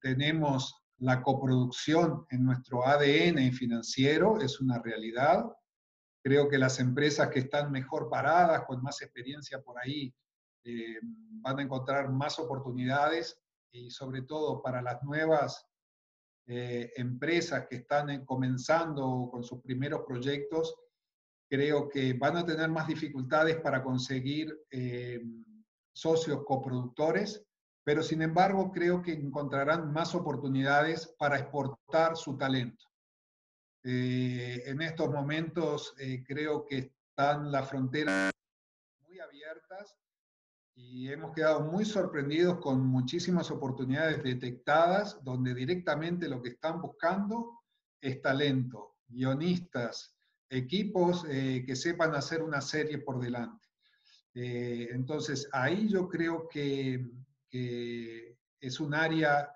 Speaker 4: tenemos la coproducción en nuestro ADN financiero, es una realidad. Creo que las empresas que están mejor paradas, con más experiencia por ahí, van a encontrar más oportunidades y sobre todo para las nuevas empresas que están comenzando con sus primeros proyectos, creo que van a tener más dificultades para conseguir socios coproductores, pero sin embargo creo que encontrarán más oportunidades para exportar su talento. En estos momentos creo que están las fronteras muy abiertas y hemos quedado muy sorprendidos con muchísimas oportunidades detectadas donde directamente lo que están buscando es talento, guionistas, equipos que sepan hacer una serie por delante. Entonces, ahí yo creo que es un área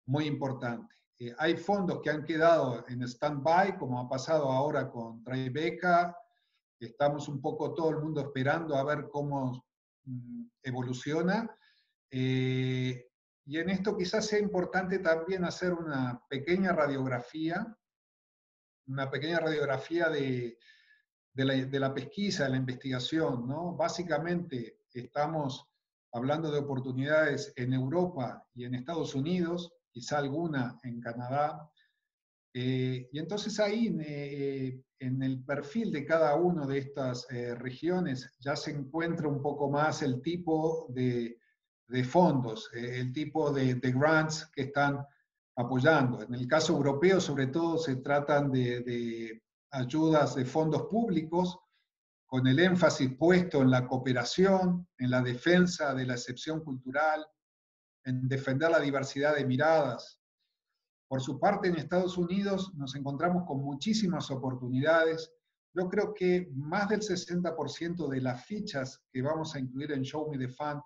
Speaker 4: muy importante. Hay fondos que han quedado en stand-by, como ha pasado ahora con Tribeca. Estamos un poco todo el mundo esperando a ver cómo evoluciona. Y en esto quizás sea importante también hacer una pequeña radiografía de la pesquisa, de la investigación, ¿no? Básicamente estamos hablando de oportunidades en Europa y en Estados Unidos, quizá alguna en Canadá. Y entonces ahí, en el perfil de cada una de estas regiones, ya se encuentra un poco más el tipo de fondos, el tipo de grants que están apoyando. En el caso europeo, sobre todo, se tratan de ayudas de fondos públicos, con el énfasis puesto en la cooperación, en la defensa de la excepción cultural, en defender la diversidad de miradas. Por su parte, en Estados Unidos nos encontramos con muchísimas oportunidades. Yo creo que más del 60% de las fichas que vamos a incluir en Show Me the Fun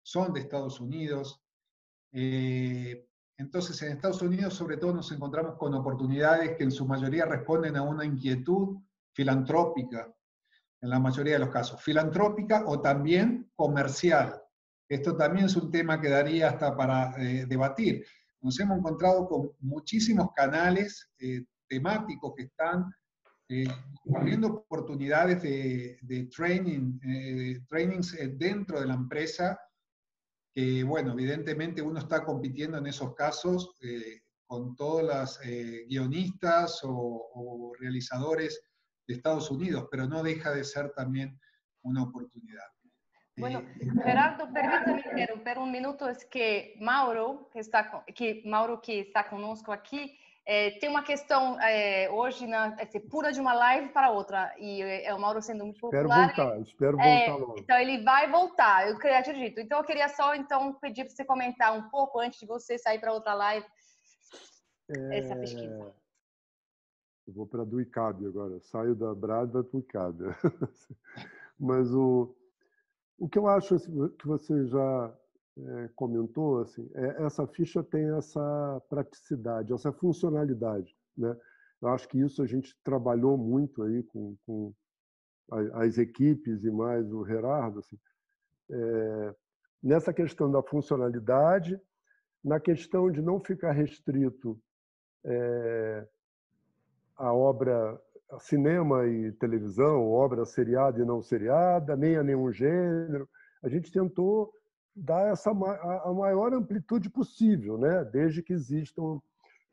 Speaker 4: son de Estados Unidos. Entonces, en Estados Unidos, sobre todo, nos encontramos con oportunidades que en su mayoría responden a una inquietud filantrópica, en la mayoría de los casos. Filantrópica o también comercial. Esto también es un tema que daría hasta para debatir. Nos hemos encontrado con muchísimos canales temáticos que están poniendo oportunidades de trainings dentro de la empresa, que, bueno, evidentemente uno está compitiendo en esos casos con todas las guionistas o realizadores de Estados Unidos, pero no deja de ser también una oportunidad.
Speaker 1: Bueno, Gerardo, permita-me interromper um minuto, é que Mauro, que está conosco aqui, tem uma questão hoje, pula de uma live para outra, e o Mauro sendo muito popular.
Speaker 2: Espero voltar logo.
Speaker 1: Então, ele vai voltar, eu acredito. Então, eu queria só pedir para você comentar um pouco, antes de você sair para outra live, essa pesquisa.
Speaker 2: Eu vou para a do ICAB agora, saio da Brad e vou para o ICAB. Mas o que eu acho que você já comentou, assim, essa ficha tem essa praticidade, essa funcionalidade, né? Eu acho que isso a gente trabalhou muito aí com as equipes e mais o Gerardo, assim, nessa questão da funcionalidade, na questão de não ficar restrito a obra, a cinema e televisão, obra seriada e não seriada, nem a nenhum gênero. A gente tentou dar a maior amplitude possível, né? Desde que existam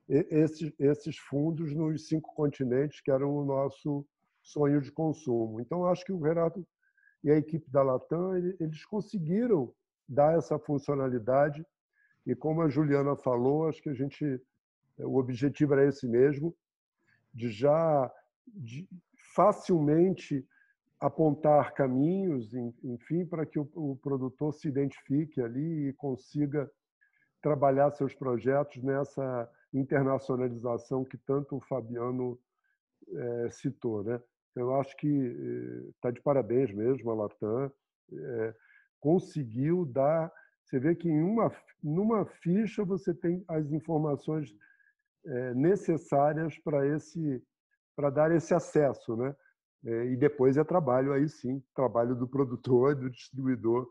Speaker 2: esses fundos nos 5 continentes, que eram o nosso sonho de consumo. Então, acho que o Renato e a equipe da Latam, eles conseguiram dar essa funcionalidade, e como a Juliana falou, acho que o objetivo era esse mesmo, de facilmente apontar caminhos, enfim, para que o produtor se identifique ali e consiga trabalhar seus projetos nessa internacionalização que tanto o Fabiano citou, né? Eu acho que está de parabéns mesmo a Latam, conseguiu dar. Você vê que numa ficha você tem as informações necessárias para dar esse acesso, né? E depois é trabalho, aí sim, trabalho do produtor, do distribuidor,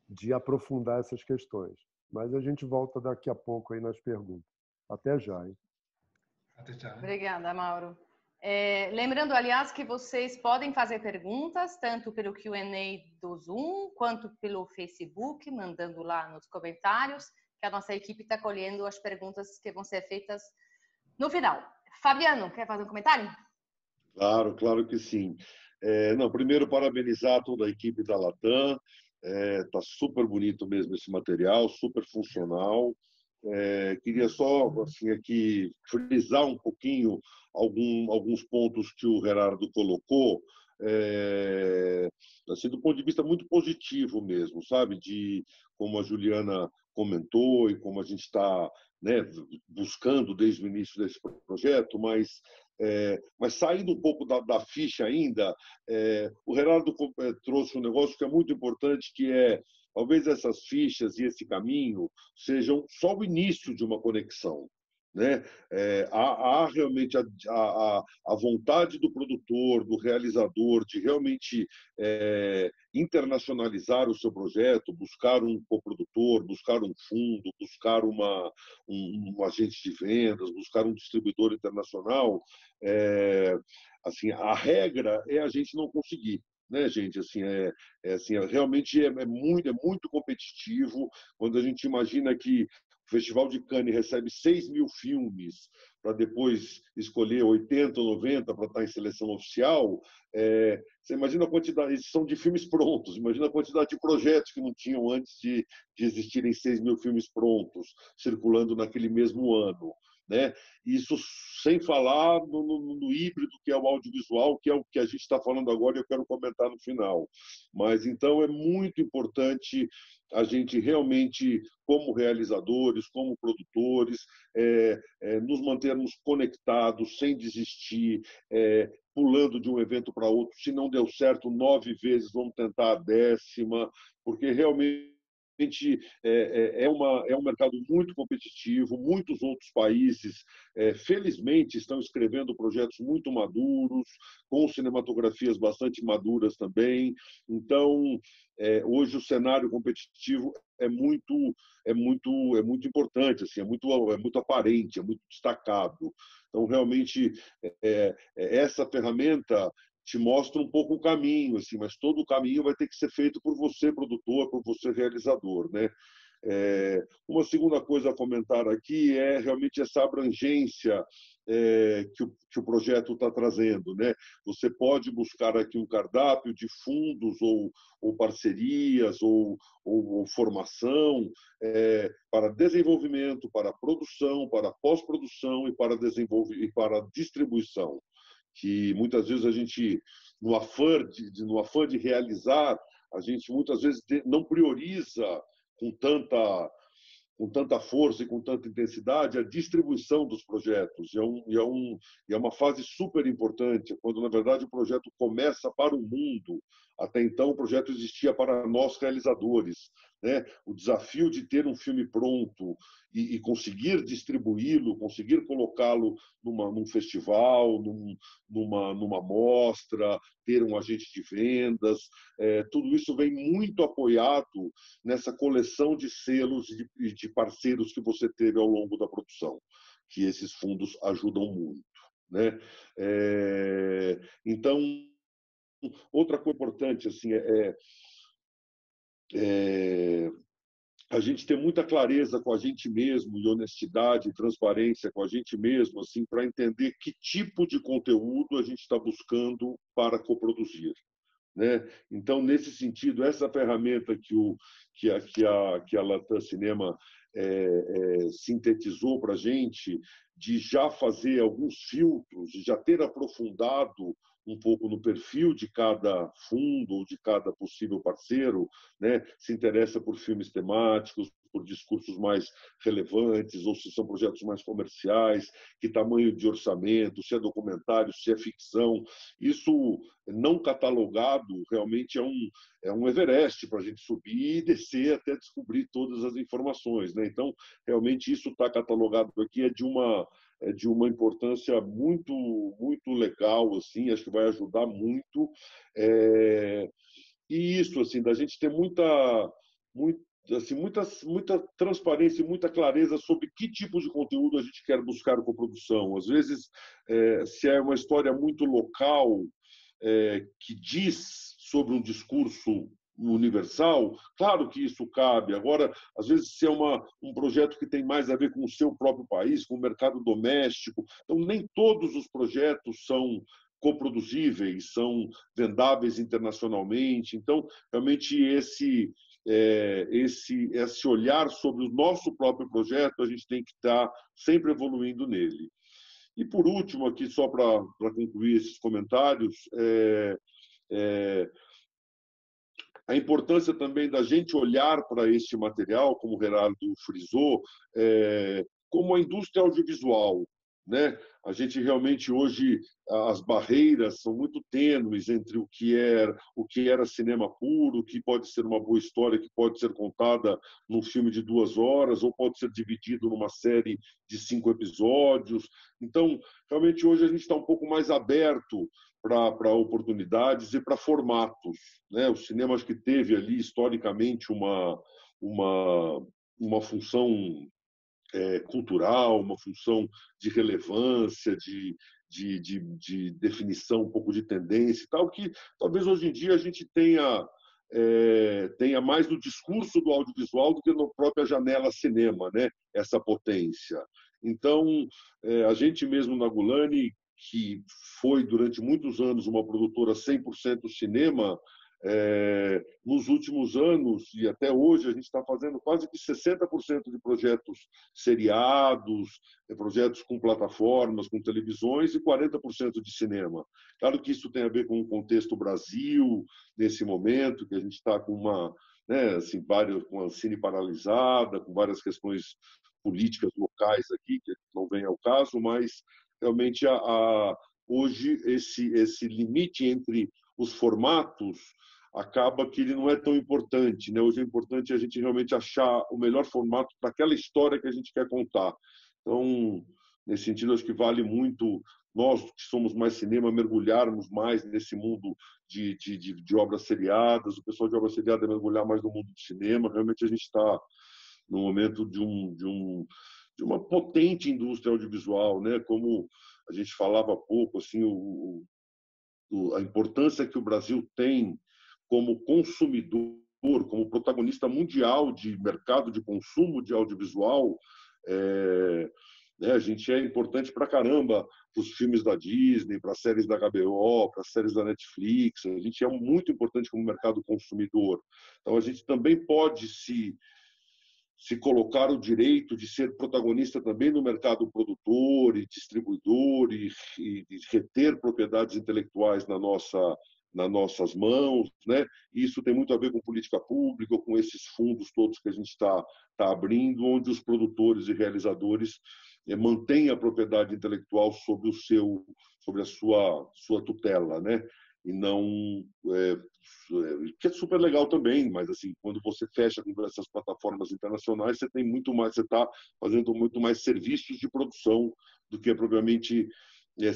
Speaker 2: de aprofundar essas questões. Mas a gente volta daqui a pouco aí nas perguntas. Até já, hein?
Speaker 4: Até já.
Speaker 1: Obrigada, Mauro. Lembrando, aliás, que vocês podem fazer perguntas, tanto pelo Q&A do Zoom, quanto pelo Facebook, mandando lá nos comentários, que a nossa equipe está colhendo as perguntas que vão ser feitas no final. Fabiano, quer fazer um comentário?
Speaker 3: Claro que sim. Primeiro, parabenizar toda a equipe da Latam. Está super bonito mesmo esse material, super funcional. Queria só assim, aqui frisar um pouquinho alguns pontos que o Gerardo colocou, assim, do ponto de vista muito positivo mesmo, sabe? De como a Juliana comentou e como a gente está, né, buscando desde o início desse projeto, mas saindo um pouco da ficha ainda, o Gerardo trouxe um negócio que é muito importante, que é talvez essas fichas e esse caminho sejam só o início de uma conexão, né? Há realmente a vontade do produtor, do realizador, de realmente internacionalizar o seu projeto, buscar um coprodutor, buscar um fundo, buscar um agente de vendas, buscar um distribuidor internacional. Assim, a regra é a gente não conseguir, né, gente? Assim, realmente é muito competitivo. Quando a gente imagina que o Festival de Cannes recebe 6.000 filmes para depois escolher 80 ou 90 para estar em seleção oficial, você imagina a quantidade, são de filmes prontos, imagina a quantidade de projetos que não tinham antes de existirem 6.000 filmes prontos circulando naquele mesmo ano, né? Isso sem falar no híbrido, que é o audiovisual, que é o que a gente está falando agora e eu quero comentar no final. Mas, então, é muito importante a gente realmente, como realizadores, como produtores, nos mantermos conectados, sem desistir, pulando de um evento para outro. Se não deu certo 9 vezes, vamos tentar a 10ª, porque realmente é um mercado muito competitivo. Muitos outros países, felizmente, estão escrevendo projetos muito maduros, com cinematografias bastante maduras também. Então, hoje o cenário competitivo é muito importante, assim, é muito aparente, é muito destacado. Então, realmente, essa ferramenta te mostra um pouco o caminho, assim, mas todo o caminho vai ter que ser feito por você, produtor, por você, realizador, né? Uma segunda coisa a comentar aqui é realmente essa abrangência que o projeto está trazendo, né? Você pode buscar aqui um cardápio de fundos ou parcerias ou formação para desenvolvimento, para produção, para pós-produção e para distribuição, que muitas vezes a gente, no afã de realizar, a gente muitas vezes não prioriza com tanta força e com tanta intensidade a distribuição dos projetos. É uma fase super importante, quando, na verdade, o projeto começa para o mundo. Até então, o projeto existia para nós, realizadores, né? O desafio de ter um filme pronto e conseguir distribuí-lo, conseguir colocá-lo num festival, numa mostra, ter um agente de vendas, tudo isso vem muito apoiado nessa coleção de selos e de parceiros que você teve ao longo da produção, que esses fundos ajudam muito, né? Então, outra coisa importante assim, a gente ter muita clareza com a gente mesmo e honestidade e transparência com a gente mesmo, assim, para entender que tipo de conteúdo a gente está buscando para coproduzir, né? Então, nesse sentido, essa ferramenta que a Latam Cinema sintetizou para a gente, de já fazer alguns filtros, de já ter aprofundado um pouco no perfil de cada fundo ou de cada possível parceiro, né? Se interessa por filmes temáticos, por discursos mais relevantes, ou se são projetos mais comerciais, que tamanho de orçamento, se é documentário, se é ficção. Isso não catalogado realmente é um Everest para a gente subir e descer até descobrir todas as informações, né? Então, realmente, isso está catalogado aqui, é de uma importância muito legal, assim, acho que vai ajudar muito. E isso, assim, da gente ter muita transparência e muita clareza sobre que tipo de conteúdo a gente quer buscar com a produção. Às vezes, se é uma história muito local, que diz sobre um discurso universal, claro que isso cabe. Agora, às vezes, se é um projeto que tem mais a ver com o seu próprio país, com o mercado doméstico, então nem todos os projetos são coproduzíveis, são vendáveis internacionalmente. Então, realmente, esse olhar sobre o nosso próprio projeto, a gente tem que estar sempre evoluindo nele. E, por último, aqui, só para concluir esses comentários, a importância também da gente olhar para este material, como o Gerardo frisou, como a indústria audiovisual, né? A gente realmente hoje, as barreiras são muito tênues entre o que era cinema puro, o que pode ser uma boa história, que pode ser contada num filme de 2 horas, ou pode ser dividido numa série de 5 episódios. Então, realmente hoje a gente está um pouco mais aberto para oportunidades e para formatos, né? O cinema acho que teve ali historicamente uma função cultural, uma função de relevância, de definição um pouco de tendência e tal, que talvez hoje em dia a gente tenha mais no discurso do audiovisual do que na própria janela cinema, né? Essa potência. Então, a gente mesmo na Gulani, que foi durante muitos anos uma produtora 100% cinema, nos últimos anos e até hoje a gente está fazendo quase que 60% de projetos seriados, projetos com plataformas, com televisões, e 40% de cinema. Claro que isso tem a ver com o contexto Brasil, nesse momento, que a gente está com com a Cine paralisada, com várias questões políticas locais aqui, que não vem ao caso, mas realmente hoje esse limite entre os formatos acaba que ele não é tão importante, né? Hoje é importante a gente realmente achar o melhor formato para aquela história que a gente quer contar. Então, nesse sentido, acho que vale muito nós que somos mais cinema mergulharmos mais nesse mundo de obras seriadas, o pessoal de obra seriada mergulhar mais no mundo do cinema. Realmente a gente está no momento de uma potente indústria audiovisual, né? Como a gente falava há pouco, assim, a importância que o Brasil tem como consumidor, como protagonista mundial de mercado de consumo de audiovisual. A gente é importante para caramba para os filmes da Disney, para as séries da HBO, para as séries da Netflix. A gente é muito importante como mercado consumidor. Então, a gente também pode se colocar o direito de ser protagonista também no mercado produtor e distribuidor e reter propriedades intelectuais nas nossas mãos, né? Isso tem muito a ver com política pública, com esses fundos todos que a gente está abrindo, onde os produtores e realizadores mantêm a propriedade intelectual sobre a sua tutela, né? E não que é super legal também, mas assim, quando você fecha com essas plataformas internacionais, você tem muito mais, você está fazendo muito mais serviços de produção do que propriamente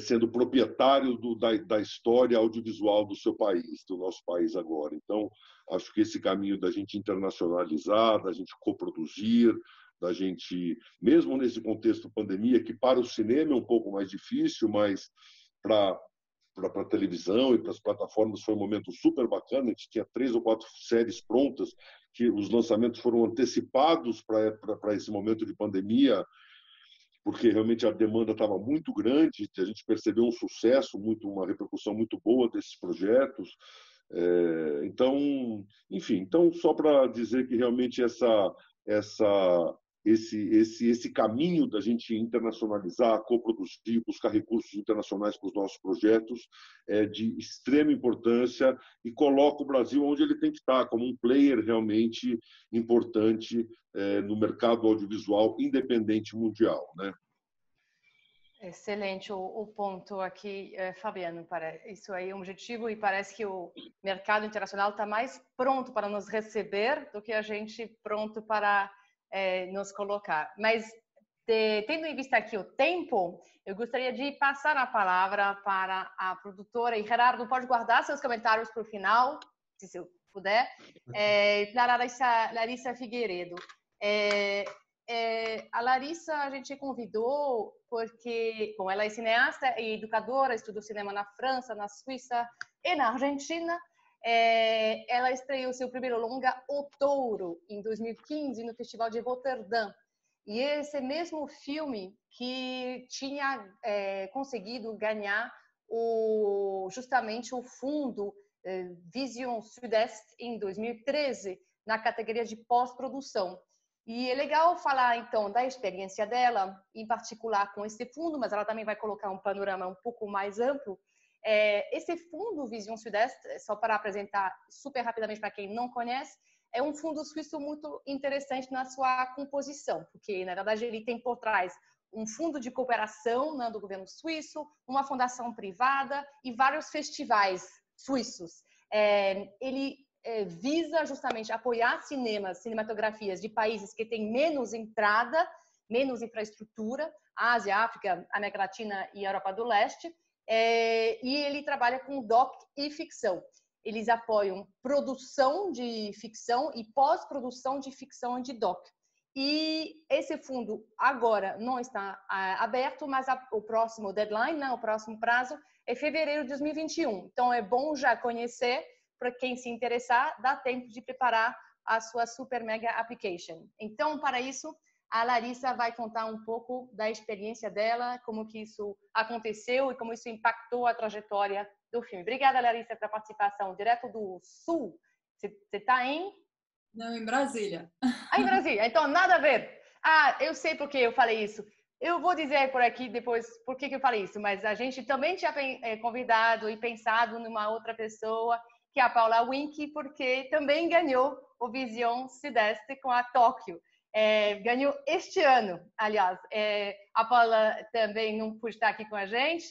Speaker 3: sendo proprietário da história audiovisual do seu país, do nosso país agora. Então, acho que esse caminho da gente internacionalizar, da gente coproduzir, da gente, mesmo nesse contexto pandemia, que para o cinema é um pouco mais difícil, mas para a televisão e para as plataformas foi um momento super bacana. A gente tinha 3 ou 4 séries prontas, que os lançamentos foram antecipados para esse momento de pandemia, porque realmente a demanda estava muito grande. A gente percebeu um sucesso, uma repercussão muito boa desses projetos. Então, enfim, só para dizer que realmente esse caminho da gente internacionalizar, coproduzir, buscar recursos internacionais para os nossos projetos é de extrema importância e coloca o Brasil onde ele tem que estar, como um player realmente importante no mercado audiovisual independente mundial, né?
Speaker 1: Excelente o ponto aqui, Fabiano. Isso aí é um objetivo e parece que o mercado internacional está mais pronto para nos receber do que a gente pronto para nos colocar. Mas, tendo em vista aqui o tempo, eu gostaria de passar a palavra para a produtora. E, Gerardo, pode guardar seus comentários para o final, se eu puder, para a Larissa Figueiredo. A Larissa a gente convidou porque, bom, ela é cineasta e educadora, estudou cinema na França, na Suíça e na Argentina. Ela estreou seu primeiro longa, O Touro, em 2015, no Festival de Roterdã. E esse mesmo filme que tinha conseguido ganhar justamente o fundo Vision Sud-Est em 2013, na categoria de pós-produção. E é legal falar, então, da experiência dela, em particular com esse fundo, mas ela também vai colocar um panorama um pouco mais amplo. Esse fundo Vision Sudeste, só para apresentar super rapidamente para quem não conhece, é um fundo suíço muito interessante na sua composição, porque, na verdade, ele tem por trás um fundo de cooperação, né, do governo suíço, uma fundação privada e vários festivais suíços. Ele visa justamente apoiar cinematografias de países que têm menos entrada, menos infraestrutura, Ásia, África, América Latina e Europa do Leste, e ele trabalha com doc e ficção. Eles apoiam produção de ficção e pós-produção de ficção de doc. E esse fundo agora não está aberto, mas o próximo deadline, né, o próximo prazo, é fevereiro de 2021. Então, é bom já conhecer, para quem se interessar, dá tempo de preparar a sua super mega application. Então, para isso, a Larissa vai contar um pouco da experiência dela, como que isso aconteceu e como isso impactou a trajetória do filme. Obrigada, Larissa, pela participação. Direto do Sul. Você está em?
Speaker 5: Não, em Brasília.
Speaker 1: Em Brasília. Então, nada a ver. Eu sei por que eu falei isso. Eu vou dizer por aqui depois por que eu falei isso, mas a gente também tinha convidado e pensado numa outra pessoa, que é a Paula Wink, porque também ganhou o Vision Sudeste com a Tóquio. Ganhou este ano, aliás. A Paula também não pôde estar aqui com a gente,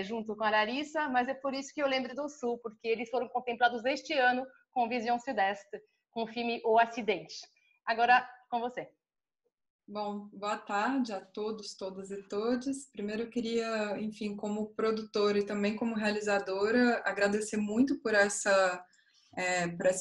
Speaker 1: junto com a Larissa, mas é por isso que eu lembro do Sul, porque eles foram contemplados este ano com o Vision Sudeste, com o filme O Acidente. Agora, com você.
Speaker 5: Bom, boa tarde a todos, todas e todos. Primeiro eu queria, enfim, como produtora e também como realizadora, agradecer muito por essa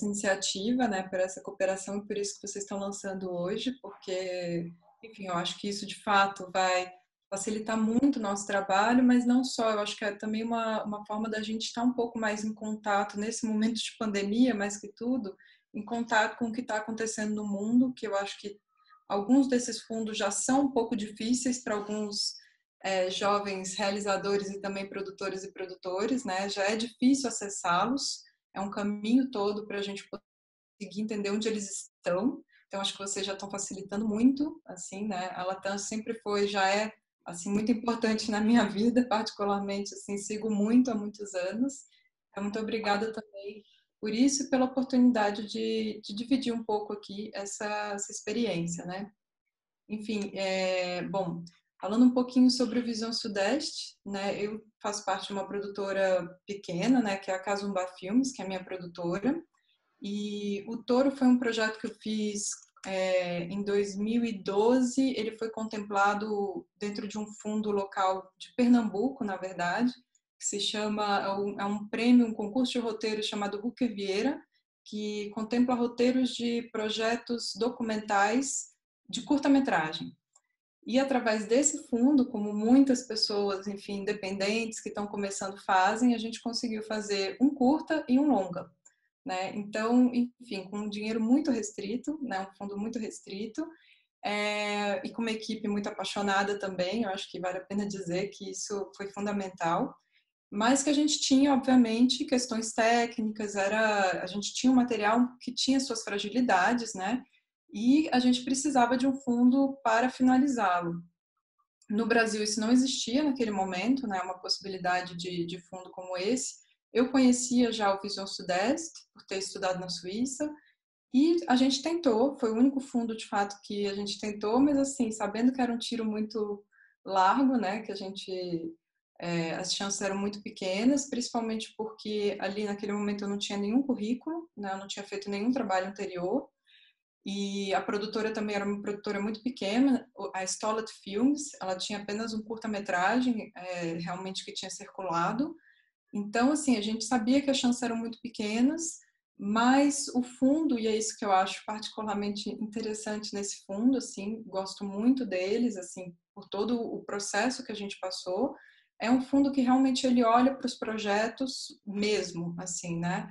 Speaker 5: iniciativa, né, por essa cooperação e por isso que vocês estão lançando hoje, porque, enfim, eu acho que isso de fato vai facilitar muito o nosso trabalho, mas não só, eu acho que é também uma forma da gente estar um pouco mais em contato nesse momento de pandemia, mais que tudo, em contato com o que está acontecendo no mundo, que eu acho que alguns desses fundos já são um pouco difíceis para alguns jovens realizadores e também produtores e produtores, né? Já é difícil acessá-los, é um caminho todo para a gente conseguir entender onde eles estão. Então, acho que vocês já estão facilitando muito, assim, né? A Latam sempre já é, assim, muito importante na minha vida, particularmente, assim, sigo muito há muitos anos. Então, muito obrigada também por isso e pela oportunidade de dividir um pouco aqui essa experiência, né? Enfim, bom, falando um pouquinho sobre o Vision Sudeste, né? Eu faço parte de uma produtora pequena, né? Que é a Casumba Filmes, que é a minha produtora. E o Toro foi um projeto que eu fiz em 2012. Ele foi contemplado dentro de um fundo local de Pernambuco, na verdade, que se chama, é um prêmio, um concurso de roteiro chamado Huque Vieira, que contempla roteiros de projetos documentais de curta-metragem. E através desse fundo, como muitas pessoas, enfim, independentes que estão começando fazem, a gente conseguiu fazer um curta e um longa, né? Então, enfim, com um dinheiro muito restrito, né? Um fundo muito restrito, e com uma equipe muito apaixonada também. Eu acho que vale a pena dizer que isso foi fundamental. Mas que a gente tinha, obviamente, questões técnicas, a gente tinha um material que tinha suas fragilidades, né? E a gente precisava de um fundo para finalizá-lo. No Brasil isso não existia naquele momento, né? Uma possibilidade de fundo como esse. Eu conhecia já o Vision Sudeste, por ter estudado na Suíça, e a gente tentou, foi o único fundo de fato que a gente tentou, mas assim, sabendo que era um tiro muito largo, né? Que as chances eram muito pequenas, principalmente porque ali naquele momento eu não tinha nenhum currículo, né? Eu não tinha feito nenhum trabalho anterior, e a produtora também era uma produtora muito pequena, a Stolet Films, ela tinha apenas um curta-metragem realmente que tinha circulado. Então, assim, a gente sabia que as chances eram muito pequenas, mas o fundo, e é isso que eu acho particularmente interessante nesse fundo, assim, gosto muito deles, assim, por todo o processo que a gente passou, é um fundo que realmente ele olha para os projetos mesmo, assim, né?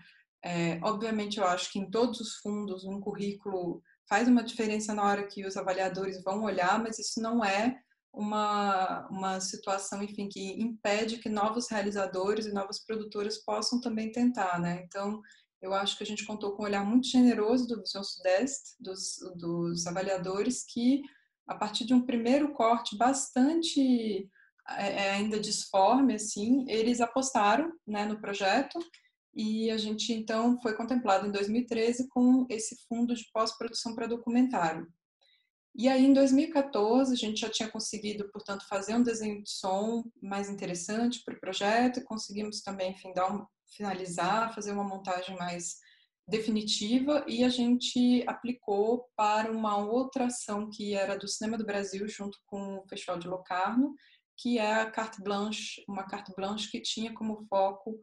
Speaker 5: Obviamente, eu acho que em todos os fundos um currículo faz uma diferença na hora que os avaliadores vão olhar, mas isso não é uma situação, enfim, que impede que novos realizadores e novas produtoras possam também tentar, né? Então, eu acho que a gente contou com um olhar muito generoso do Visão Sudeste, dos avaliadores, que a partir de um primeiro corte bastante ainda disforme, assim, eles apostaram, né, no projeto, e a gente então foi contemplado em 2013 com esse fundo de pós-produção para documentário. E aí, em 2014, a gente já tinha conseguido, portanto, fazer um desenho de som mais interessante para o projeto, e conseguimos também, enfim, finalizar, fazer uma montagem mais definitiva, e a gente aplicou para uma outra ação que era do Cinema do Brasil, junto com o Festival de Locarno, que é a Carte Blanche, uma carte blanche que tinha como foco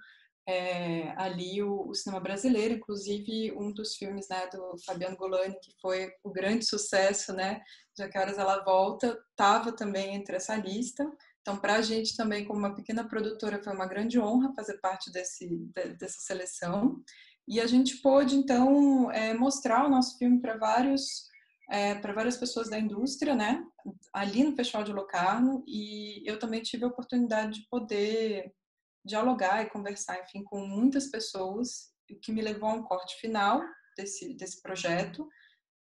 Speaker 5: ali o cinema brasileiro, inclusive um dos filmes, né, do Fabiano Golani, que foi o grande sucesso, né, de A Que Horas Ela Volta, estava também entre essa lista. Então, para a gente também, como uma pequena produtora, foi uma grande honra fazer parte dessa seleção. E a gente pôde, então, mostrar o nosso filme para várias pessoas da indústria, né, ali no Festival de Locarno, e eu também tive a oportunidade de poder dialogar e conversar, enfim, com muitas pessoas, o que me levou a um corte final desse projeto,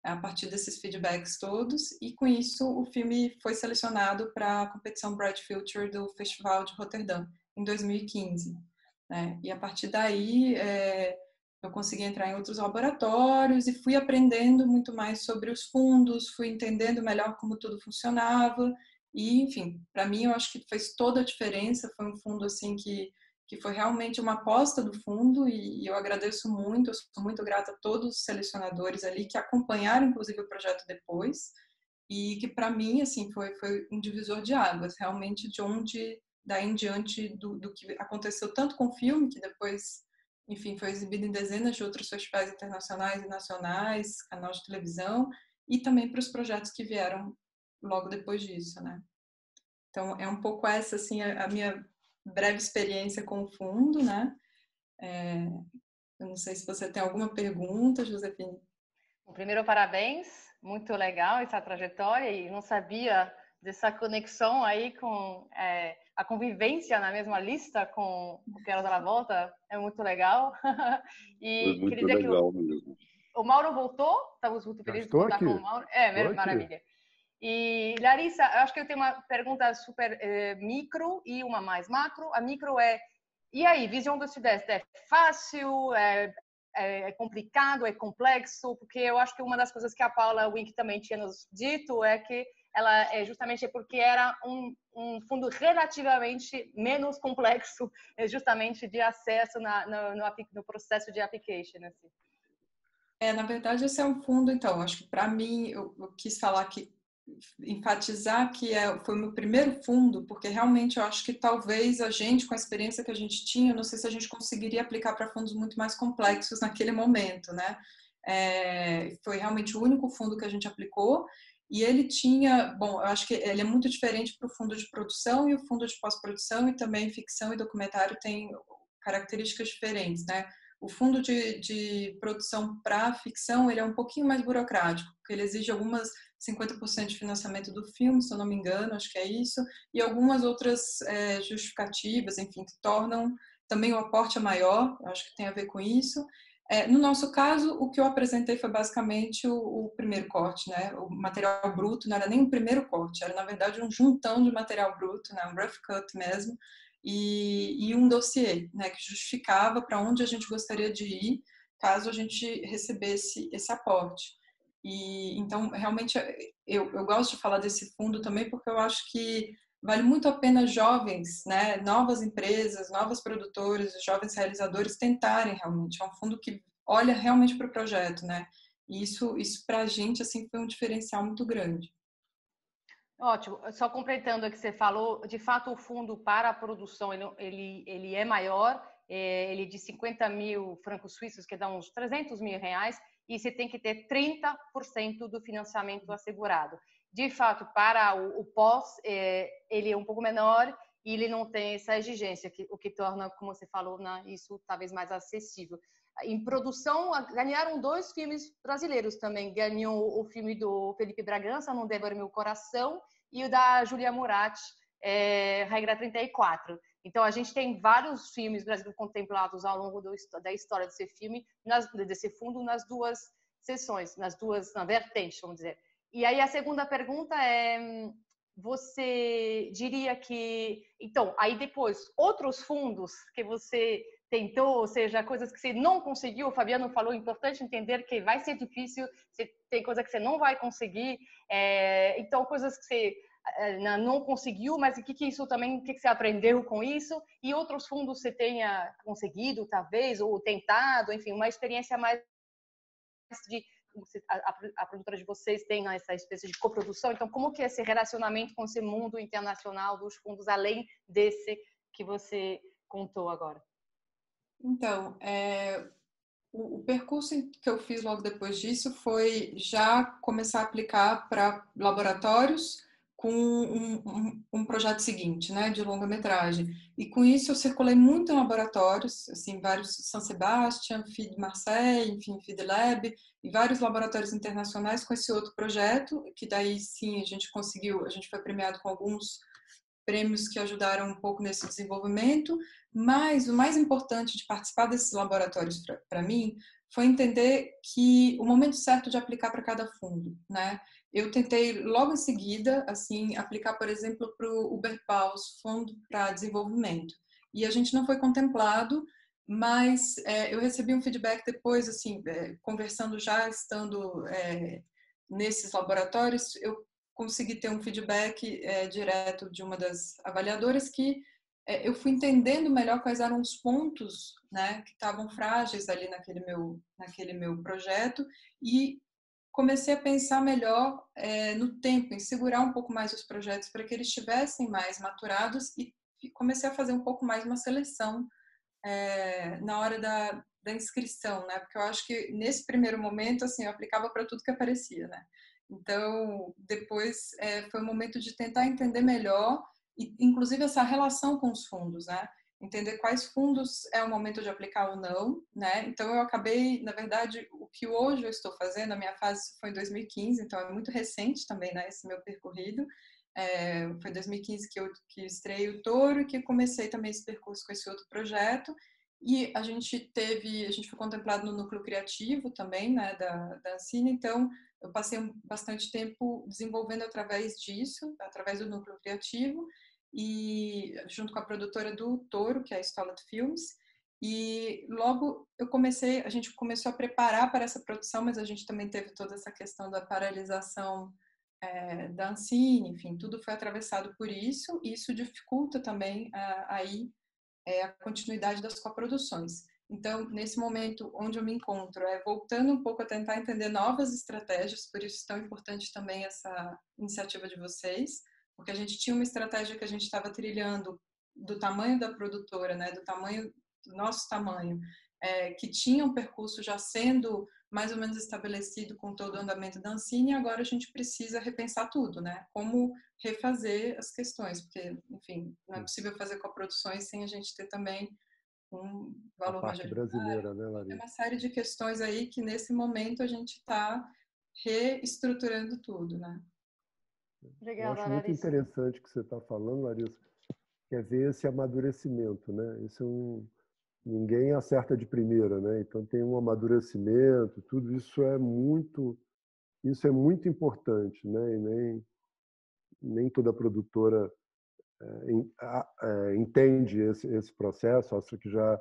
Speaker 5: a partir desses feedbacks todos, e com isso o filme foi selecionado para a competição Bright Future do Festival de Roterdã, em 2015. Né? E a partir daí eu consegui entrar em outros laboratórios e fui aprendendo muito mais sobre os fundos, fui entendendo melhor como tudo funcionava, e, enfim, para mim eu acho que fez toda a diferença. Foi um fundo assim que foi realmente uma aposta do fundo, e eu agradeço muito, eu sou muito grata a todos os selecionadores ali que acompanharam inclusive o projeto depois, e que para mim assim foi um divisor de águas, realmente, de onde daí em diante do que aconteceu tanto com o filme, que depois, enfim, foi exibido em dezenas de outros festivais internacionais e nacionais, canais de televisão, e também para os projetos que vieram logo depois disso, né? Então, é um pouco essa, assim, a minha breve experiência com o fundo, né? Eu não sei se você tem alguma pergunta, Josefine.
Speaker 1: Primeiro, parabéns. Muito legal essa trajetória, e não sabia dessa conexão aí com a convivência na mesma lista com o Que Horas Ela Volta. É muito legal.
Speaker 3: E foi muito legal mesmo.
Speaker 1: O Mauro voltou, estamos muito felizes de contar
Speaker 2: aqui.
Speaker 1: com o Mauro. Maravilha. E, Larissa, eu acho que eu tenho uma pergunta super micro e uma mais macro. A micro e aí, Visão do Sudeste, é fácil, é complicado, é complexo? Porque eu acho que uma das coisas que a Paula Wink também tinha nos dito é que ela justamente porque era um fundo relativamente menos complexo, justamente de acesso no processo de application, assim.
Speaker 5: Na verdade, esse é um fundo, então, acho que para mim, eu quis enfatizar que foi o meu primeiro fundo, porque realmente eu acho que talvez a gente, com a experiência que a gente tinha, não sei se a gente conseguiria aplicar para fundos muito mais complexos naquele momento, né? Foi realmente o único fundo que a gente aplicou, e ele tinha, bom, eu acho que ele é muito diferente para o fundo de produção, e o fundo de pós-produção, e também ficção e documentário tem características diferentes, né? O fundo de produção para ficção, ele é um pouquinho mais burocrático, porque ele exige algumas 50% de financiamento do filme, se eu não me engano, acho que é isso, e algumas outras justificativas, enfim, que tornam também o aporte maior, acho que tem a ver com isso. No nosso caso, o que eu apresentei foi basicamente o primeiro corte, né? O material bruto não era nem o primeiro corte, era na verdade um juntão de material bruto, né? Um rough cut mesmo, e um dossiê, né, que justificava para onde a gente gostaria de ir caso a gente recebesse esse aporte. E então, realmente, eu gosto de falar desse fundo também porque eu acho que vale muito a pena jovens, né, novas empresas, novas produtoras, jovens realizadores tentarem realmente. É um fundo que olha realmente para o projeto, né? E isso para a gente assim foi um diferencial muito grande.
Speaker 1: Ótimo. Só completando o que você falou, de fato o fundo para a produção ele é maior, ele é de 50 mil francos suíços, que dá uns 300 mil reais, e você tem que ter 30% do financiamento assegurado. De fato, para o pós, ele é um pouco menor e ele não tem essa exigência, o que torna, como você falou, isso talvez mais acessível. Em produção, ganharam 2 filmes brasileiros também. Ganhou o filme do Felipe Bragança, Não Devore Meu Coração, e o da Júlia Murat, Regra 34. Então, a gente tem vários filmes brasileiros contemplados ao longo da história desse filme, desse fundo, nas duas sessões, na vertentes, vamos dizer. E aí, a segunda pergunta é, você diria que... Então, aí depois, outros fundos que você tentou, ou seja, coisas que você não conseguiu, o Fabiano falou, é importante entender que vai ser difícil, tem coisa que você não vai conseguir, então, coisas que você não conseguiu, mas o que isso também, o que você aprendeu com isso, e outros fundos você tenha conseguido, talvez, ou tentado, enfim, uma experiência mais de a produtora de vocês tem essa espécie de coprodução, então como que é esse relacionamento com esse mundo internacional dos fundos, além desse que você contou agora?
Speaker 5: Então, o percurso que eu fiz logo depois disso foi já começar a aplicar para laboratórios com um projeto seguinte, né, de longa-metragem. E com isso eu circulei muito em laboratórios, assim, vários São Sebastião, FID Marseille, enfim, FID Lab, e vários laboratórios internacionais com esse outro projeto, que daí sim a gente foi premiado com alguns prêmios que ajudaram um pouco nesse desenvolvimento, mas o mais importante de participar desses laboratórios para mim foi entender que o momento certo de aplicar para cada fundo, né? Eu tentei logo em seguida, assim, aplicar, por exemplo, para o Uberpaus, Fundo para Desenvolvimento, e a gente não foi contemplado, mas eu recebi um feedback depois, assim, conversando já, estando nesses laboratórios, eu consegui ter um feedback direto de uma das avaliadoras que eu fui entendendo melhor quais eram os pontos, né, que estavam frágeis ali naquele meu projeto e comecei a pensar melhor no tempo, em segurar um pouco mais os projetos para que eles estivessem mais maturados e comecei a fazer um pouco mais uma seleção na hora da inscrição, né? Porque eu acho que nesse primeiro momento, assim, eu aplicava para tudo que aparecia, né? Então, depois foi um momento de tentar entender melhor, e, inclusive essa relação com os fundos, né? Entender quais fundos é o momento de aplicar ou não, né? Então, eu acabei, na verdade, o que hoje eu estou fazendo, a minha fase foi em 2015, então é muito recente também, né? Esse meu percorrido. Foi em 2015 que estrei o Toro e que comecei também esse percurso com esse outro projeto. E a gente foi contemplado no núcleo criativo também, né, da Ancine, então eu passei bastante tempo desenvolvendo através disso, através do núcleo criativo, e junto com a produtora do Toro, que é a Stolat Films, e logo a gente começou a preparar para essa produção, mas a gente também teve toda essa questão da paralisação da Ancine, enfim, tudo foi atravessado por isso, e isso dificulta também aí a continuidade das coproduções. Então, nesse momento onde eu me encontro, voltando um pouco a tentar entender novas estratégias, por isso é tão importante também essa iniciativa de vocês, porque a gente tinha uma estratégia que a gente estava trilhando do tamanho da produtora, né, do nosso tamanho, que tinha um percurso já sendo mais ou menos estabelecido com todo o andamento da Ancine, e agora a gente precisa repensar tudo, né? Como refazer as questões, porque, enfim, não é possível fazer coproduções sem a gente ter também um valor
Speaker 2: a parte
Speaker 5: majoritário.
Speaker 2: brasileira, né, Larissa?
Speaker 5: Tem uma série de questões aí que, nesse momento, a gente está reestruturando tudo, né?
Speaker 1: Obrigada,
Speaker 2: Eu acho muito
Speaker 1: Larissa.
Speaker 2: interessante o que você está falando, Larissa, que é ver esse amadurecimento, né? Ninguém acerta de primeira, né? Então tem um amadurecimento, tudo isso é muito importante, né? E nem toda produtora entende esse processo, acha que já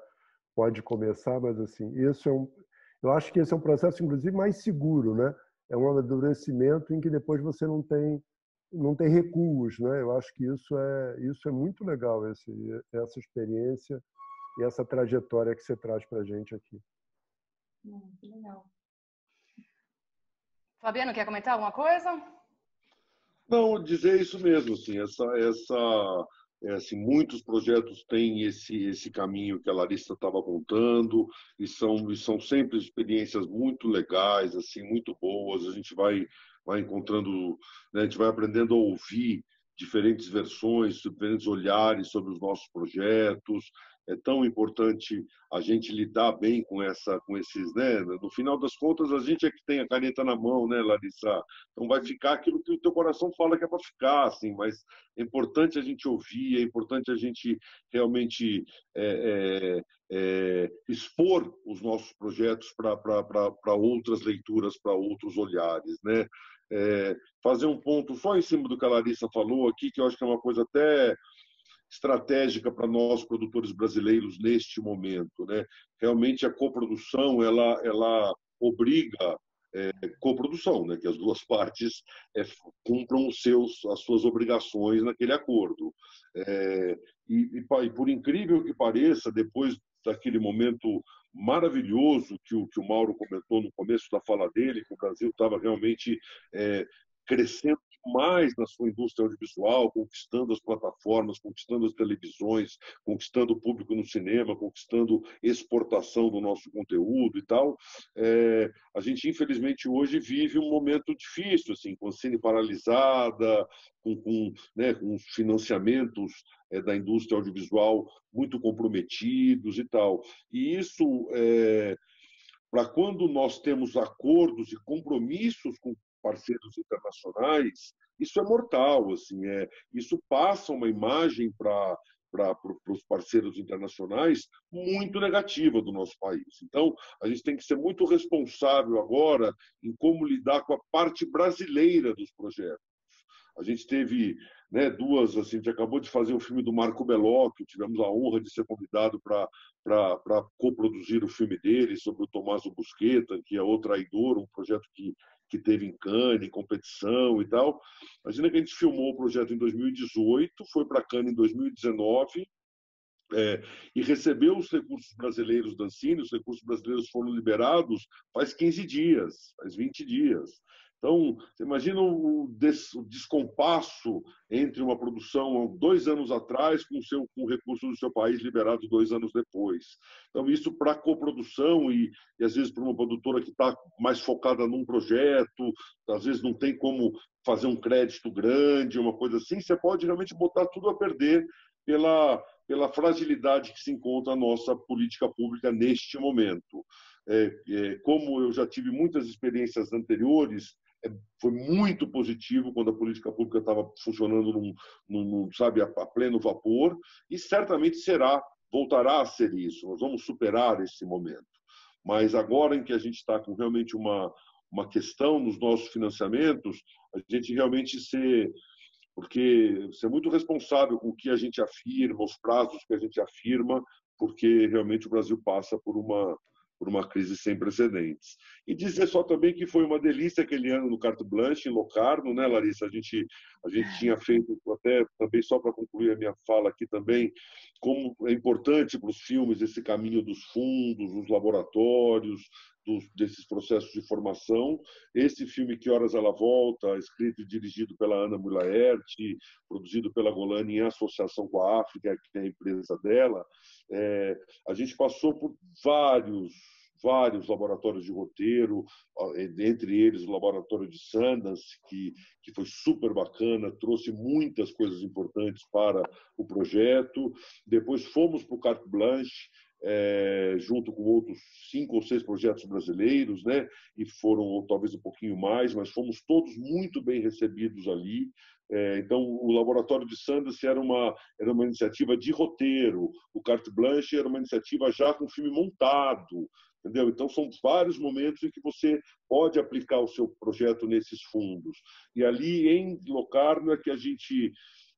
Speaker 2: pode começar, mas assim, eu acho que esse é um processo inclusive mais seguro, né? É um amadurecimento em que depois você não tem recuos, né? Eu acho que isso é muito legal, essa experiência e essa trajetória que você traz para a gente aqui.
Speaker 5: Que legal.
Speaker 1: Fabiano, quer comentar alguma coisa?
Speaker 3: Não, dizer isso mesmo, assim, assim, muitos projetos têm esse caminho que a Larissa estava apontando e são sempre experiências muito legais, assim, muito boas. A gente vai encontrando, né, a gente vai aprendendo a ouvir diferentes versões, diferentes olhares sobre os nossos projetos é tão importante a gente lidar bem com esses, né? No final das contas, a gente é que tem a caneta na mão, né, Larissa? Então vai ficar aquilo que o teu coração fala que é para ficar, assim, mas é importante a gente ouvir, é importante a gente realmente expor os nossos projetos para outras leituras, para outros olhares, né? Fazer um ponto só em cima do que a Larissa falou aqui, que eu acho que é uma coisa até estratégica para nós, produtores brasileiros, neste momento, né? Realmente, a coprodução, ela obriga coprodução, né? Que as duas partes cumpram as suas obrigações naquele acordo. E por incrível que pareça, depois daquele momento maravilhoso que o Mauro comentou no começo da fala dele, que o Brasil estava realmente crescendo mais na sua indústria audiovisual, conquistando as plataformas, conquistando as televisões, conquistando o público no cinema, conquistando exportação do nosso conteúdo e tal. A gente, infelizmente, hoje vive um momento difícil, assim, com a cine paralisada, com os financiamentos da indústria audiovisual muito comprometidos e tal. E isso, para quando nós temos acordos e compromissos com parceiros internacionais, isso é mortal, assim, isso passa uma imagem para os parceiros internacionais muito negativa do nosso país. Então, a gente tem que ser muito responsável agora em como lidar com a parte brasileira dos projetos. A gente teve duas, assim, a gente acabou de fazer o filme do Marco Bellocchio, tivemos a honra de ser convidado para coproduzir o filme dele sobre o Tommaso Busquetta, que é O Traidor, um projeto que teve em Cannes, competição e tal. Imagina que a gente filmou o projeto em 2018, foi para Cannes em 2019, e recebeu os recursos brasileiros da Ancine. Os recursos brasileiros foram liberados faz 15 dias, faz 20 dias. Então, você imagina o descompasso entre uma produção 2 anos atrás com o recurso do seu país liberado 2 anos depois. Então, isso para a coprodução e às vezes, para uma produtora que está mais focada num projeto, às vezes não tem como fazer um crédito grande, uma coisa assim, você pode realmente botar tudo a perder pela fragilidade que se encontra a nossa política pública neste momento. Como eu já tive muitas experiências anteriores, foi muito positivo quando a política pública estava funcionando sabe, a pleno vapor, e certamente voltará a ser isso. Nós vamos superar esse momento. Mas agora em que a gente está com realmente uma questão nos nossos financiamentos, a gente realmente ser muito responsável com o que a gente afirma, os prazos que a gente afirma, porque realmente o Brasil passa por uma crise sem precedentes. E dizer só também que foi uma delícia aquele ano no Carte Blanche, em Locarno, né, Larissa? A gente tinha feito, até também só para concluir a minha fala aqui também, como é importante para os filmes esse caminho dos fundos, dos laboratórios, desses processos de formação. Esse filme, Que Horas Ela Volta, escrito e dirigido pela Ana Mulaert, produzido pela Golani em associação com a África, que é a empresa dela, a gente passou por vários laboratórios de roteiro, entre eles o laboratório de Sundance, que foi super bacana, trouxe muitas coisas importantes para o projeto. Depois fomos para o Carte Blanche, junto com outros 5 ou 6 projetos brasileiros, né? E foram talvez um pouquinho mais, mas fomos todos muito bem recebidos ali. Então, o Laboratório de Sundance era uma iniciativa de roteiro, o Carte Blanche era uma iniciativa já com filme montado, entendeu? Então, são vários momentos em que você pode aplicar o seu projeto nesses fundos. E ali, em Locarno, é que a gente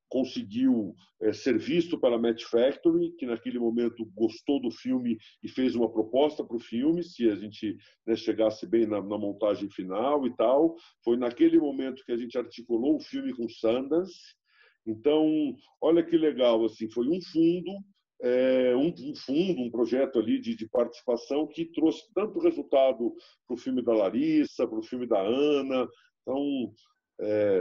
Speaker 3: conseguiu ser visto pela Match Factory, que naquele momento gostou do filme e fez uma proposta para o filme, se a gente chegasse bem na montagem final e tal. Foi naquele momento que a gente articulou o filme com Sundance. Então, olha que legal, assim, foi um fundo, um projeto ali de participação que trouxe tanto resultado para o filme da Larissa, para o filme da Ana. Então,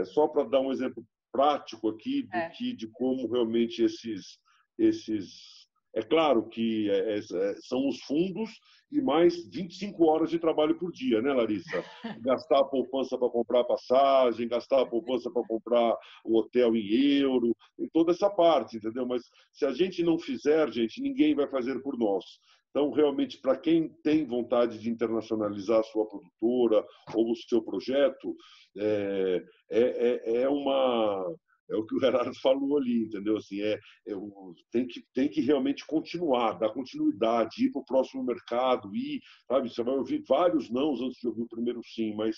Speaker 3: só para dar um exemplo prático aqui de como realmente esses É claro que são os fundos e mais 25 horas de trabalho por dia, né, Larissa? Gastar a poupança para comprar passagem, gastar a poupança para comprar o hotel em euro, e toda essa parte, entendeu? Mas se a gente não fizer, gente, ninguém vai fazer por nós. Então, realmente, para quem tem vontade de internacionalizar a sua produtora ou o seu projeto, é o que o Gerardo falou ali, entendeu? Assim, tem que realmente continuar, dar continuidade, ir para o próximo mercado, sabe? Você vai ouvir vários nãos antes de ouvir o primeiro sim, mas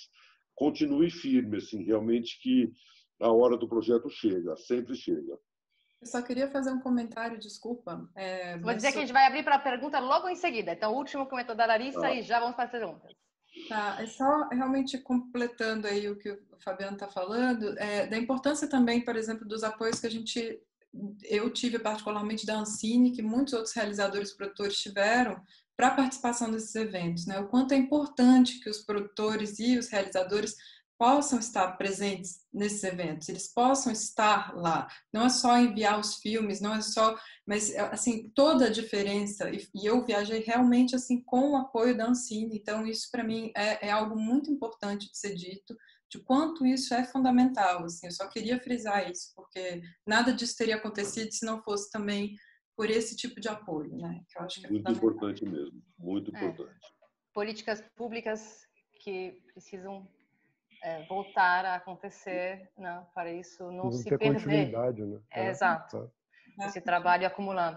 Speaker 3: continue firme, assim, realmente que a hora do projeto chega, sempre chega.
Speaker 5: Eu só queria fazer um comentário, desculpa.
Speaker 1: Vou dizer que a gente vai abrir para a pergunta logo em seguida. Então, o último comentário da Larissa e já vamos para as perguntas.
Speaker 5: Tá, é só realmente completando aí o que o Fabiano está falando, da importância também, por exemplo, dos apoios que eu tive particularmente da Ancine, que muitos outros realizadores e produtores tiveram para a participação desses eventos, né? O quanto é importante que os produtores e os realizadores possam estar presentes nesses eventos, eles possam estar lá. Não é só enviar os filmes, não é só, mas assim toda a diferença. E eu viajei realmente assim com o apoio da Ancine. Então isso para mim é algo muito importante de ser dito, de quanto isso é fundamental. Assim, eu só queria frisar isso porque nada disso teria acontecido se não fosse também por esse tipo de apoio, né? Que eu acho que é
Speaker 3: muito importante mesmo, muito importante.
Speaker 1: Políticas públicas que precisam voltar a acontecer, né, para isso não se perder.
Speaker 2: Continuidade, né?
Speaker 1: Exato. Esse trabalho acumulando.